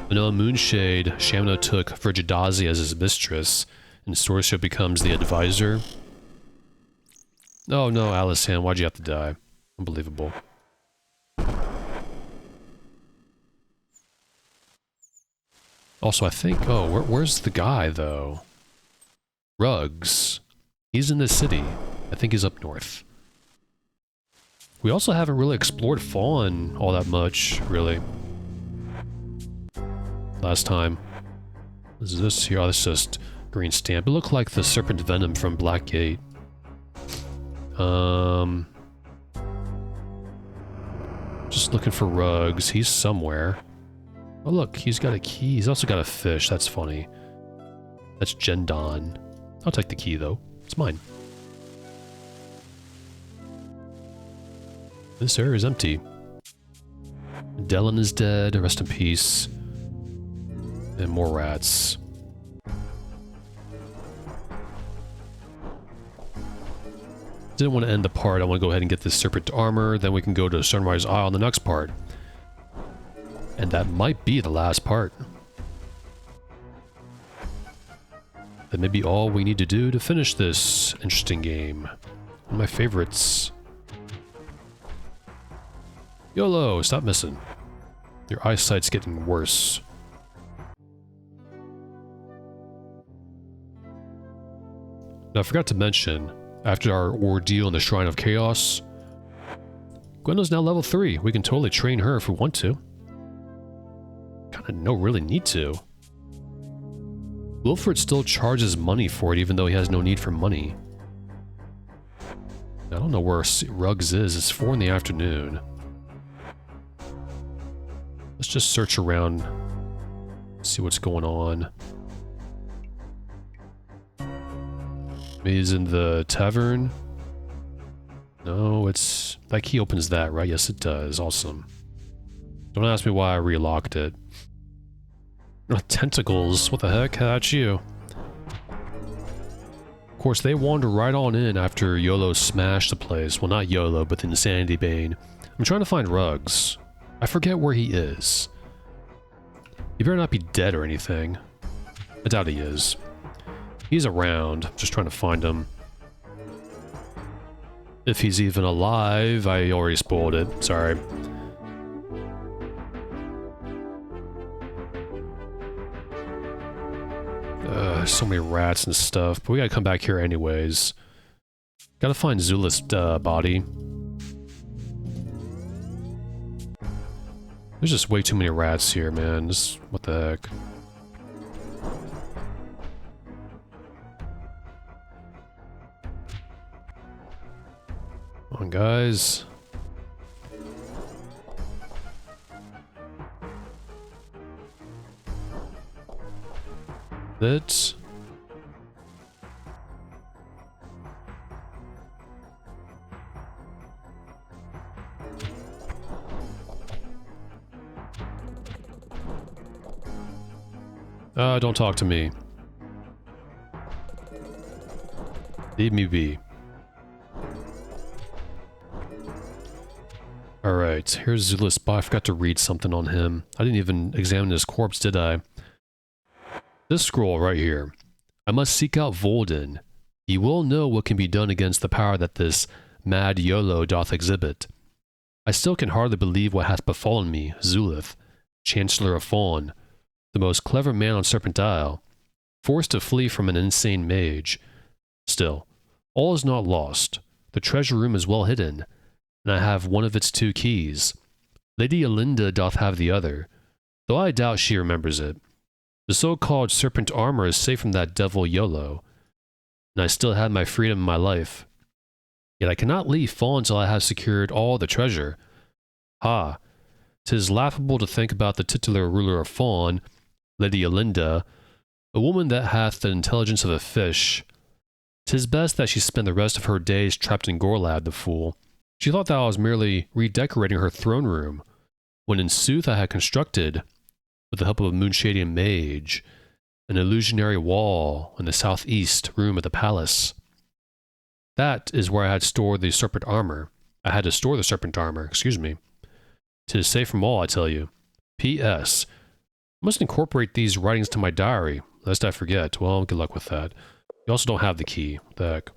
Vanilla Moonshade, Shamino took Frigidazi as his mistress, and Sorcia becomes the advisor. Oh no, Alisan, why'd you have to die? Unbelievable. Also, I think... Oh, where's the guy, though? Ruggs. He's in this city. I think he's up north. We also haven't really explored Fawn all that much, really. Last time. What is this here? Oh, this is just green stamp. It looked like the Serpent Venom from Blackgate. Just looking for Ruggs. He's somewhere. Oh look, he's got a key. He's also got a fish. That's funny. That's Gendon. I'll take the key though. It's mine. This area is empty. Dellen is dead. Rest in peace. And more rats. Didn't want to end the part. I want to go ahead and get this Serpent armor. Then we can go to Sunrise Isle on the next part. And that might be the last part. That may be all we need to do to finish this interesting game. One of my favorites. YOLO, stop missing. Your eyesight's getting worse. Now I forgot to mention, after our ordeal in the Shrine of Chaos, Gwendo's now level 3. We can totally train her if we want to. Kinda no really need to. Wilfred still charges money for it even though he has no need for money. I don't know where Ruggs is. It's 4 in the afternoon. Let's just search around, see what's going on. Maybe he's in the tavern. No, it's... That key opens that, right? Yes, it does. Awesome. Don't ask me why I relocked it. Oh, tentacles. What the heck? That's you. Of course, they wander right on in after YOLO smashed the place. Well, not YOLO, but the Insanity Bane. I'm trying to find Ruggs. I forget where he is. He better not be dead or anything. I doubt he is. He's around. Just trying to find him. If he's even alive, I already spoiled it. Sorry. So many rats and stuff, but we gotta come back here anyways. Gotta find Zulith's body. There's just way too many rats here, man. Just, what the heck? Come on, guys. That. Don't talk to me. Leave me be. Alright, here's Zulith's body. I forgot to read something on him. I didn't even examine his corpse, did I? This scroll right here. I must seek out Volden. He will know what can be done against the power that this mad YOLO doth exhibit. I still can hardly believe what hath befallen me, Zulith, Chancellor of Fawn, the most clever man on Serpent Isle, forced to flee from an insane mage. Still, all is not lost. The treasure room is well hidden, and I have one of its 2 keys. Lady Alinda doth have the other. though I doubt she remembers it. The so-called Serpent armor is safe from that devil YOLO, and I still had my freedom in my life. Yet I cannot leave Fawn until I have secured all the treasure. Ha! 'Tis laughable to think about the titular ruler of Fawn, Lady Olinda, a woman that hath the intelligence of a fish. 'Tis best that she spend the rest of her days trapped in Gorlab, the fool. She thought that I was merely redecorating her throne room, when in sooth I had constructed, with the help of a Moonshadian mage, an illusionary wall in the southeast room of the palace. That is where I had stored the serpent armor. I had to store the serpent armor, excuse me. 'Tis safe from all, I tell you. P.S. I must incorporate these writings to my diary, lest I forget. Well, good luck with that. You also don't have the key. What the heck?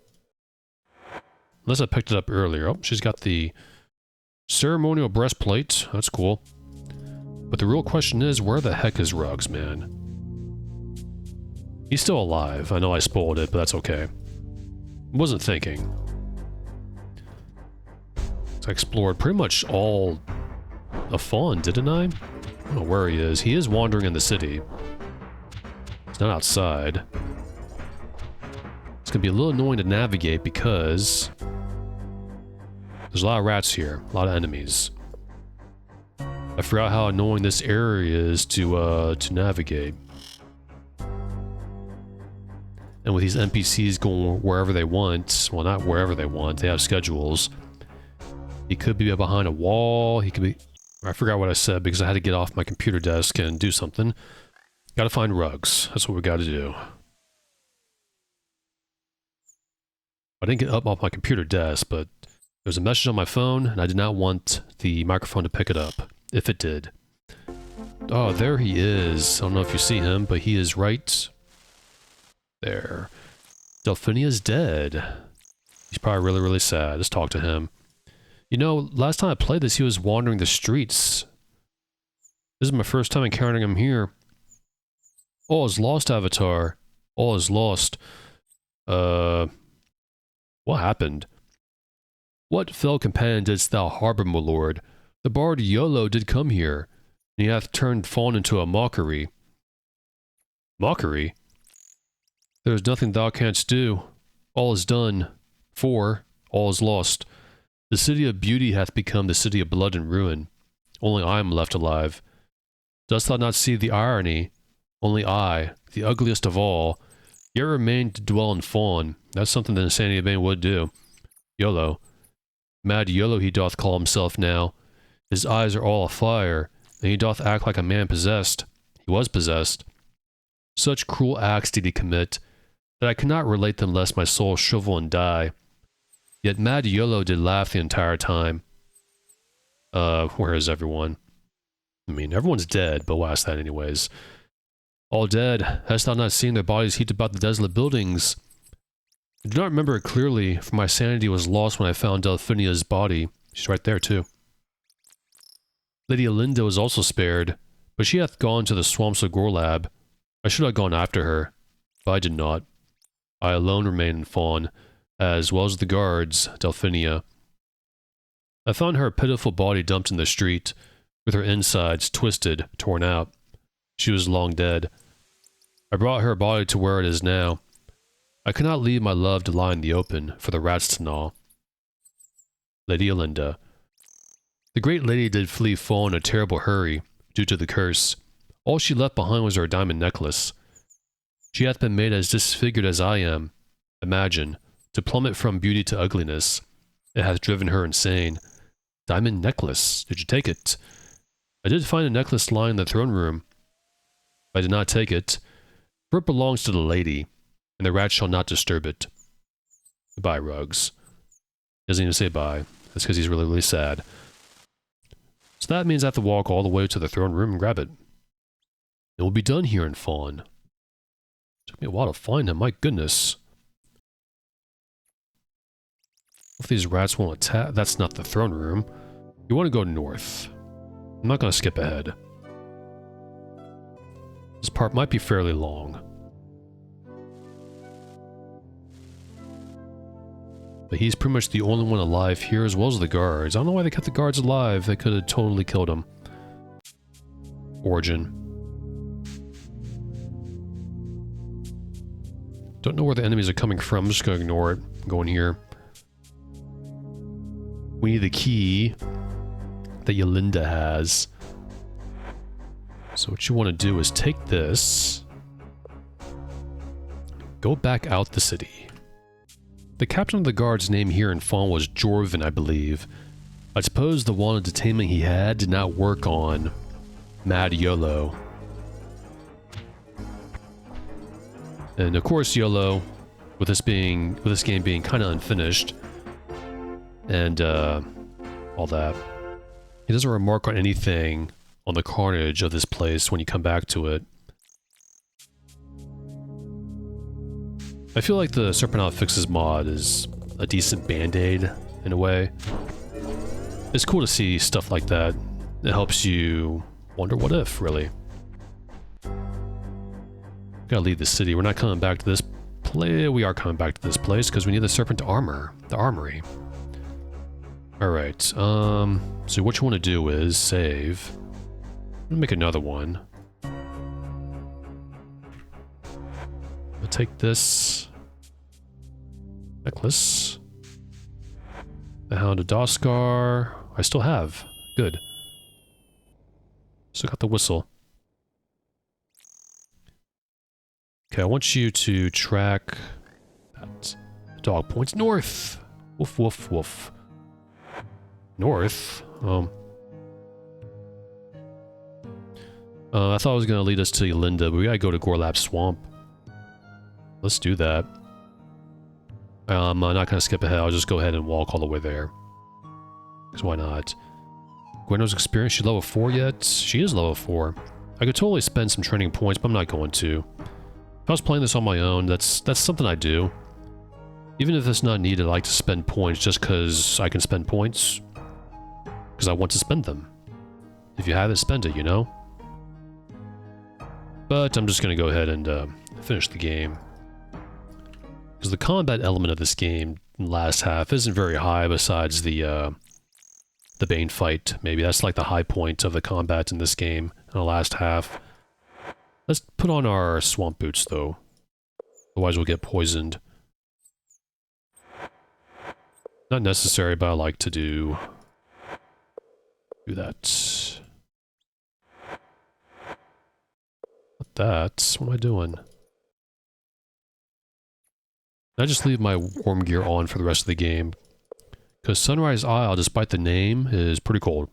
Unless I picked it up earlier. Oh, she's got the ceremonial breastplate. That's cool. But the real question is, where the heck is Ruggs, man? He's still alive. I know I spoiled it, but that's okay. Wasn't thinking. So I explored pretty much all of Fawn, didn't I? I don't know where he is. He is wandering in the city. He's not outside. It's gonna be a little annoying to navigate because there's a lot of rats here, a lot of enemies. I forgot how annoying this area is to navigate. And with these NPCs going wherever they want, well, not wherever they want, they have schedules. He could be behind a wall, he could be... I forgot what I said because I had to get off my computer desk and do something. Gotta find Ruggs. That's what we gotta do. I didn't get up off my computer desk, but there was a message on my phone, and I did not want the microphone to pick it up, if it did. Oh, there he is. I don't know if you see him, but he is right there. Delphinia's dead. He's probably really, really sad. Let's talk to him. You know, last time I played this, he was wandering the streets. This is my first time encountering him here. All is lost, Avatar. All is lost. What happened? What fell companion didst thou harbor, my lord? The bard YOLO did come here, and he hath turned Fawn into a mockery. Mockery? There is nothing thou canst do. All is done. For all is lost. The city of beauty hath become the city of blood and ruin. Only I am left alive. Dost thou not see the irony? Only I, the ugliest of all, yet remain to dwell in Fawn. That's something that Insanity Bane would do. YOLO. Mad YOLO he doth call himself now. His eyes are all afire, and he doth act like a man possessed. He was possessed. Such cruel acts did he commit, that I cannot relate them lest my soul shrivel and die. Yet Mad YOLO did laugh the entire time. Where is everyone? I mean, everyone's dead, but we'll ask that anyways. All dead. Hast thou not seen their bodies heaped about the desolate buildings? I do not remember it clearly, for my sanity was lost when I found Delphinia's body. She's right there, too. Lady Olinda was also spared, but she hath gone to the swamps of Gorlab. I should have gone after her, but I did not. I alone remain in Fawn, as well as the guards, Delphinia. I found her pitiful body dumped in the street, with her insides twisted, torn out. She was long dead. I brought her body to where it is now. I could not leave my love to lie in the open, for the rats to gnaw. Lady Olinda. The great lady did flee Fawn in a terrible hurry, due to the curse. All she left behind was her diamond necklace. She hath been made as disfigured as I am. Imagine, to plummet from beauty to ugliness. It hath driven her insane. Diamond necklace. Did you take it? I did find a necklace lying in the throne room. I did not take it, for it belongs to the lady, and the rats shall not disturb it. Goodbye, Ruggs. He doesn't even say bye. That's because he's really, really sad. So that means I have to walk all the way to the throne room and grab it. It will be done here in Fawn. Took me a while to find him, my goodness. If these rats won't attack, that's not the throne room. You want to go north. I'm not going to skip ahead. This part might be fairly long. But he's pretty much the only one alive here, as well as the guards. I don't know why they kept the guards alive. They could have totally killed him. origin. Don't know where the enemies are coming from. I'm just gonna ignore it. I'm going here. We need the key that Yolinda has. So what you want to do is take this, go back out the city. The captain of the guard's name here in Fawn was Jorvin, I believe. I suppose the wand of detainment he had did not work on Mad Yolo. And of course Yolo, with this game being kind of unfinished, and all that, he doesn't remark on anything on the carnage of this place when you come back to it. I feel like the Serpent Fixes mod is a decent band-aid in a way. It's cool to see stuff like that. It helps you wonder what if, really. Gotta leave the city. We're not coming back to this place. We are coming back to this place because we need the Serpent armor, the armory. Alright, so what you want to do is save. I'm gonna make another one. I'll take this necklace. The Hound of Doskar. I still have. Good. Still got the whistle. Okay, I want you to track that. Dog points north. Woof, woof, woof. North? I thought it was going to lead us to Yolinda, but we gotta go to Gorlap Swamp. Let's do that. I'm not going to skip ahead, I'll just go ahead and walk all the way there. Because why not? Gwendo's experience, she's level 4 yet? She is level 4. I could totally spend some training points, but I'm not going to. If I was playing this on my own, that's something I do. Even if it's not needed, I like to spend points just because I can spend points. Because I want to spend them. If you have it, spend it, you know? But I'm just going to go ahead and finish the game. Because the combat element of this game in the last half isn't very high besides the Bane fight. Maybe that's like the high point of the combat in this game in the last half. Let's put on our swamp boots though. Otherwise we'll get poisoned. Not necessary, but I like to do that. What am I doing? I just leave my warm gear on for the rest of the game. Because Sunrise Isle, despite the name, is pretty cold.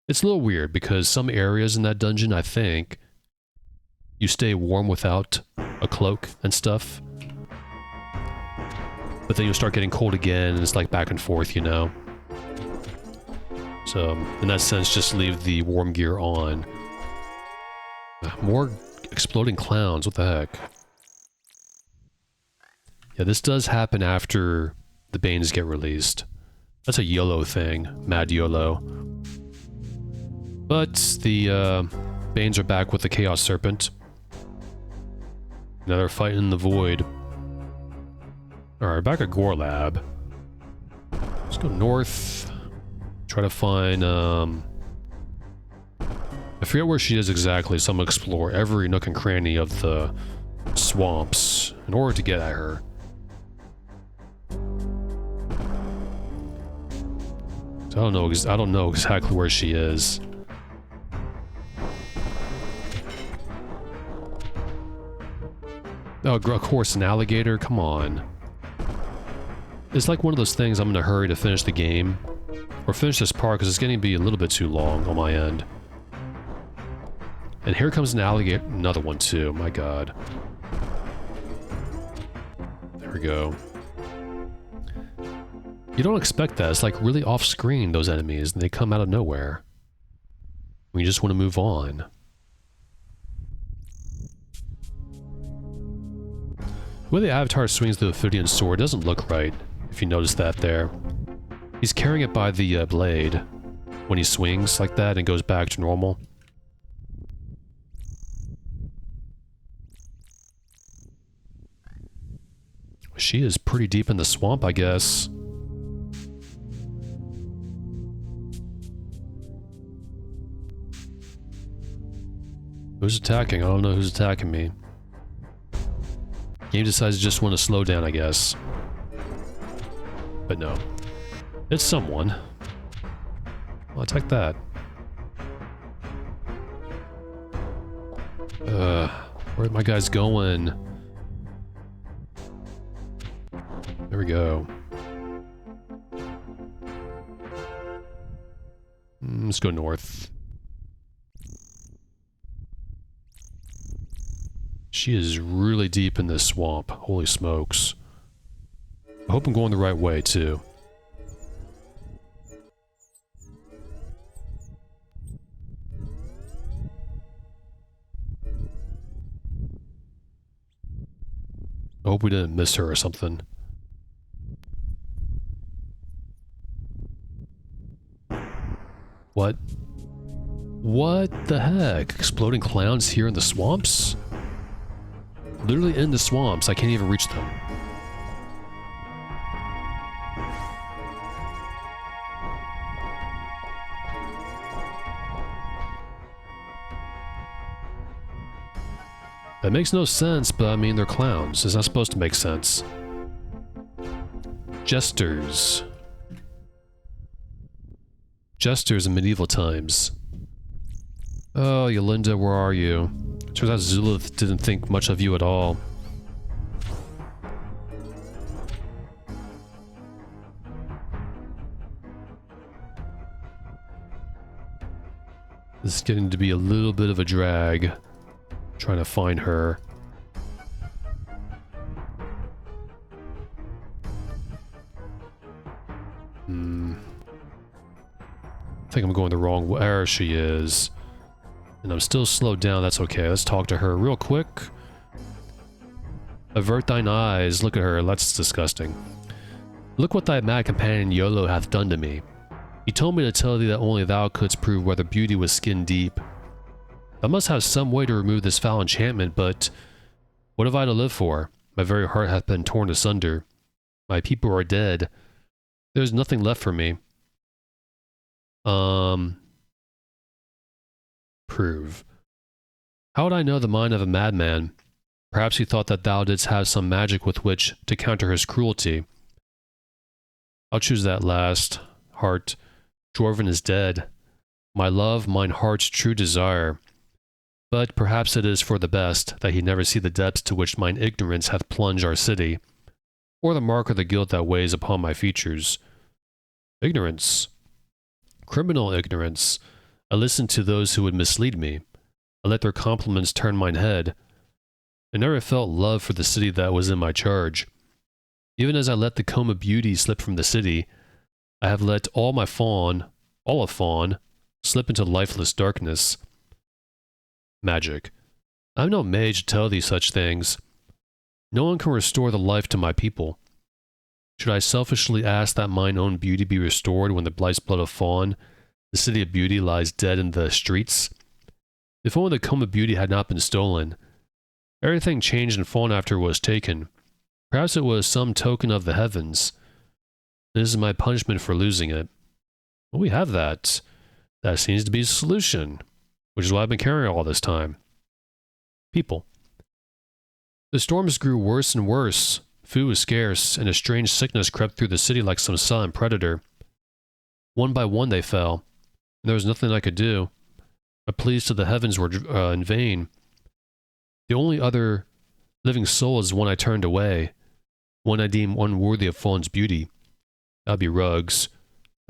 It's a little weird because some areas in that dungeon, I think, you stay warm without a cloak and stuff. But then you'll start getting cold again, and it's like back and forth, you know? So, in that sense, just leave the warm gear on. More exploding clowns, what the heck? Yeah, this does happen after the Banes get released. That's a YOLO thing, Mad YOLO. But the Banes are back with the Chaos Serpent. Now they're fighting in the void. Alright, back at Gorlab. Let's go north. Try to find, I forget where she is exactly, so I'm gonna explore every nook and cranny of the swamps in order to get at her. So I don't know exactly where she is. Oh, of course, an alligator? Come on. It's like one of those things I'm in a hurry to finish the game. Or finish this part because it's getting to be a little bit too long on my end. And here comes an alligator. Another one too, my god. There we go. You don't expect that. It's like really off-screen, those enemies, and they come out of nowhere. We just want to move on. The way the Avatar swings the Ophidian sword doesn't look right, if you notice that there. He's carrying it by the blade when he swings like that and goes back to normal. She is pretty deep in the swamp, I guess. Who's attacking? I don't know who's attacking me. Game decides to just want to slow down, I guess. But no. It's someone. I'll attack that. Where are my guys going? There we go. Let's go north. She is really deep in this swamp. Holy smokes. I hope I'm going the right way, too. I hope we didn't miss her or something. What? What the heck? Exploding clowns here in the swamps? Literally in the swamps. I can't even reach them. That makes no sense, but I mean, they're clowns. It's not supposed to make sense. Jesters. Jesters in medieval times. Oh, Yolinda, where are you? Turns out Zulith didn't think much of you at all. This is getting to be a little bit of a drag. Trying to find her. I think I'm going the wrong way. There she is. And I'm still slowed down. That's okay. Let's talk to her real quick. Avert thine eyes. Look at her. That's disgusting. Look what thy mad companion Yolo hath done to me. He told me to tell thee that only thou couldst prove whether beauty was skin deep. I must have some way to remove this foul enchantment, but what have I to live for? My very heart hath been torn asunder. My people are dead. There is nothing left for me. Prove. How would I know the mind of a madman? Perhaps he thought that thou didst have some magic with which to counter his cruelty. I'll choose that last. Heart. Dwarven is dead. My love, mine heart's true desire. But perhaps it is for the best that he never see the depths to which mine ignorance hath plunged our city, or the mark of the guilt that weighs upon my features. Ignorance. Criminal ignorance. I listened to those who would mislead me. I let their compliments turn mine head. I never felt love for the city that was in my charge. Even as I let the comb of beauty slip from the city, I have let all my Fawn, all of Fawn, slip into lifeless darkness. Magic. I'm no mage to tell thee such things. No one can restore the life to my people. Should I selfishly ask that mine own beauty be restored when the blights blood of Fawn, the city of beauty, lies dead in the streets? If only the comb of beauty had not been stolen. Everything changed in Fawn after it was taken. Perhaps it was some token of the heavens. This is my punishment for losing it. Well, we have that. That seems to be the solution, which is why I've been carrying all this time. People. The storms grew worse and worse. Food was scarce, and a strange sickness crept through the city like some silent predator. One by one they fell, and there was nothing I could do. My pleas to the heavens were in vain. The only other living soul is one I turned away, one I deem unworthy of Fawn's beauty. That would be Rugs.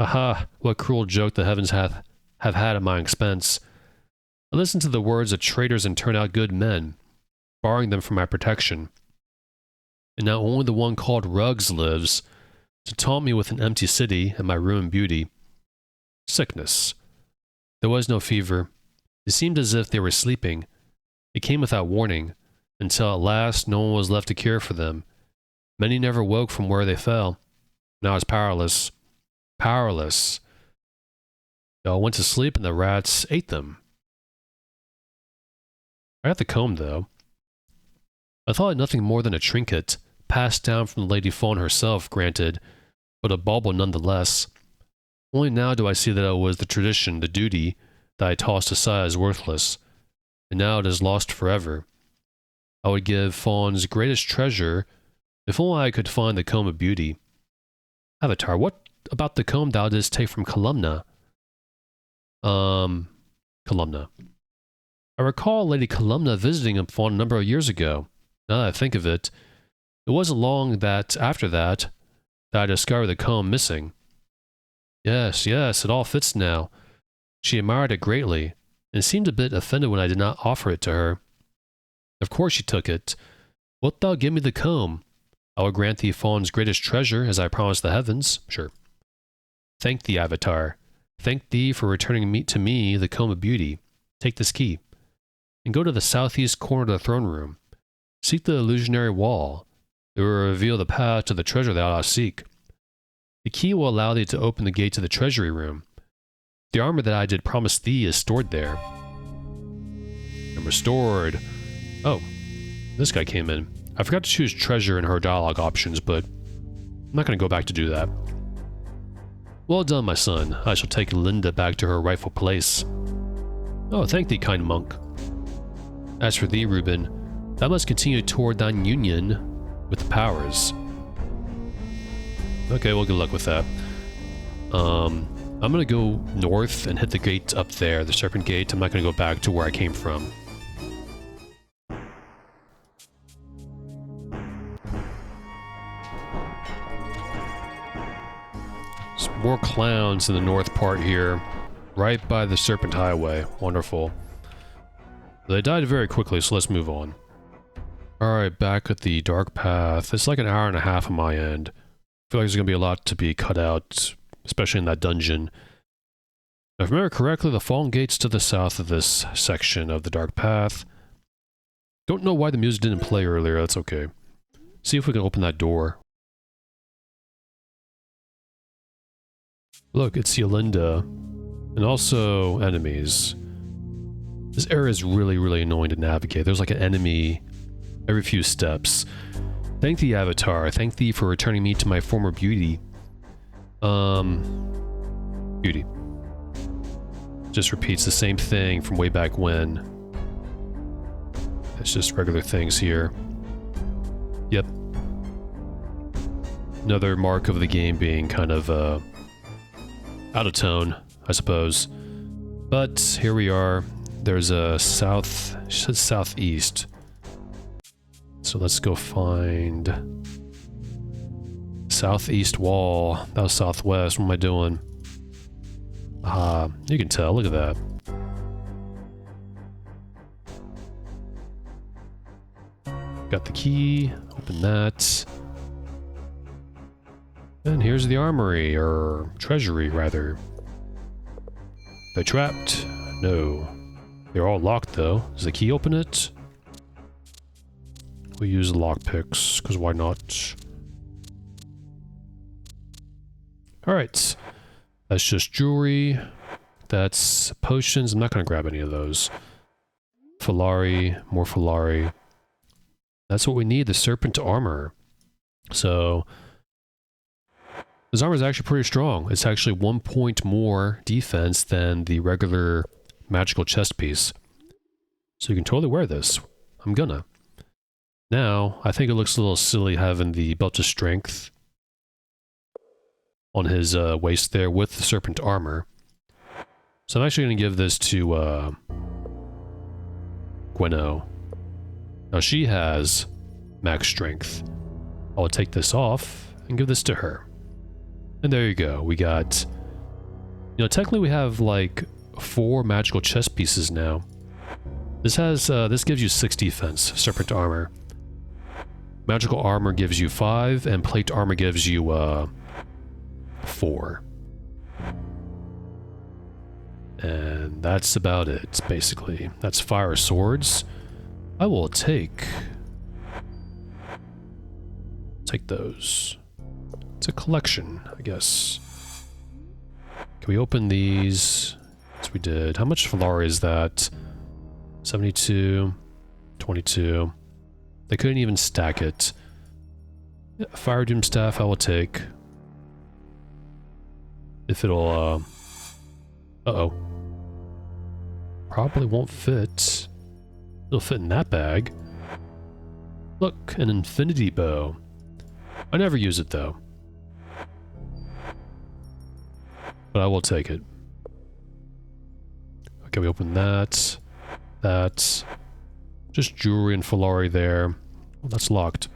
Aha, what cruel joke the heavens have had at my expense. I listened to the words of traitors and turned out good men, barring them from my protection. And now only the one called Rugs lives, to taunt me with an empty city and my ruined beauty. Sickness. There was no fever. It seemed as if they were sleeping. It came without warning, until at last no one was left to care for them. Many never woke from where they fell. Now I was powerless. Powerless. They all went to sleep and the rats ate them. I got the comb, though. I thought it nothing more than a trinket, passed down from the Lady Fawn herself, granted, but a bauble nonetheless. Only now do I see that it was the tradition, the duty, that I tossed aside as worthless. and now it is lost forever. I would give Fawn's greatest treasure if only I could find the Comb of Beauty. Avatar, what about the comb thou didst take from Columna? Columna. I recall Lady Columna visiting Fawn a number of years ago. Now that I think of it, it wasn't long after that I discovered the comb missing. Yes, it all fits now. She admired it greatly, and seemed a bit offended when I did not offer it to her. Of course she took it. Wilt thou give me the comb? I will grant thee Fawn's greatest treasure, as I promised the heavens. Sure. Thank thee, Avatar. Thank thee for returning to me the Comb of Beauty. Take this key, and go to the southeast corner of the throne room. Seek the illusionary wall. It will reveal the path to the treasure thou dost seek. The key will allow thee to open the gate to the treasury room. The armor that I did promise thee is stored there. And restored. Oh, this guy came in. I forgot to choose treasure in her dialogue options, but I'm not going to go back to do that. Well done, my son. I shall take Linda back to her rightful place. Oh, thank thee, kind monk. As for thee, Reuben, thou must continue toward thine union with the powers. Okay, well, good luck with that. I'm gonna go north and hit the gate up there, the Serpent Gate. I'm not gonna go back to where I came from. Some more clowns in the north part here, right by the Serpent Highway. Wonderful. They died very quickly, so let's move on. Alright, back at the dark path. It's like an hour and a half on my end. I feel like there's going to be a lot to be cut out, especially in that dungeon. If I remember correctly, the Fawn Gate's to the south of this section of the dark path. Don't know why the music didn't play earlier, that's okay. See if we can open that door. Look, it's Yolinda. And also enemies. This area is really, really annoying to navigate. There's like an enemy every few steps. Thank thee, Avatar. Thank thee for returning me to my former beauty. Beauty. Just repeats the same thing from way back when. It's just regular things here. Yep. Another mark of the game being kind of, out of tone, I suppose. But here we are. There's a south, she said southeast. So let's go find southeast wall. That was southwest. What am I doing? You can tell. Look at that. Got the key. Open that. And here's the armory, or treasury, rather. They're trapped? No. They're all locked, though. Does the key open it? We use lockpicks, because why not? Alright. That's just jewelry. That's potions. I'm not going to grab any of those. Filari, more Filari. That's what we need, the Serpent armor. So, this armor is actually pretty strong. It's actually 1 point more defense than the regular magical chest piece. So you can totally wear this. I'm gonna. Now, I think it looks a little silly having the belt of strength on his waist there with the Serpent armor. So I'm actually going to give this to Gwenno. Now she has max strength. I'll take this off and give this to her. And there you go. We got... You know, technically we have like 4 magical chest pieces now. This has, this gives you 6 defense, Serpent armor. Magical armor gives you 5, and plate armor gives you, 4. And that's about it, basically. That's fire swords. I will take those. It's a collection, I guess. Can we open these? Yes, we did. How much Filari is that? 72, 22. They couldn't even stack it. Yeah, Fire Doom Staff I will take. If it'll, uh-oh. Probably won't fit. It'll fit in that bag. Look, an infinity bow. I never use it though. But I will take it. Okay, we open that. That. Just jewelry and Falari there. Oh, that's locked.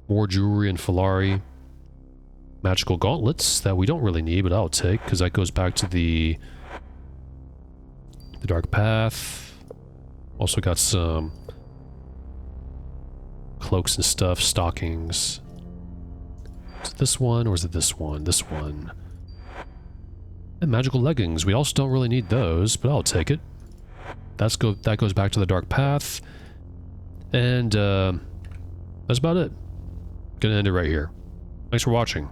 More jewelry and Falari. Magical gauntlets that we don't really need, but I'll take, because that goes back to the dark path. Also got some cloaks and stuff, stockings. Is it this one, or is it this one? This one. And magical leggings. We also don't really need those, but I'll take it. That goes back to the dark path. And, that's about it. Gonna end it right here. Thanks for watching.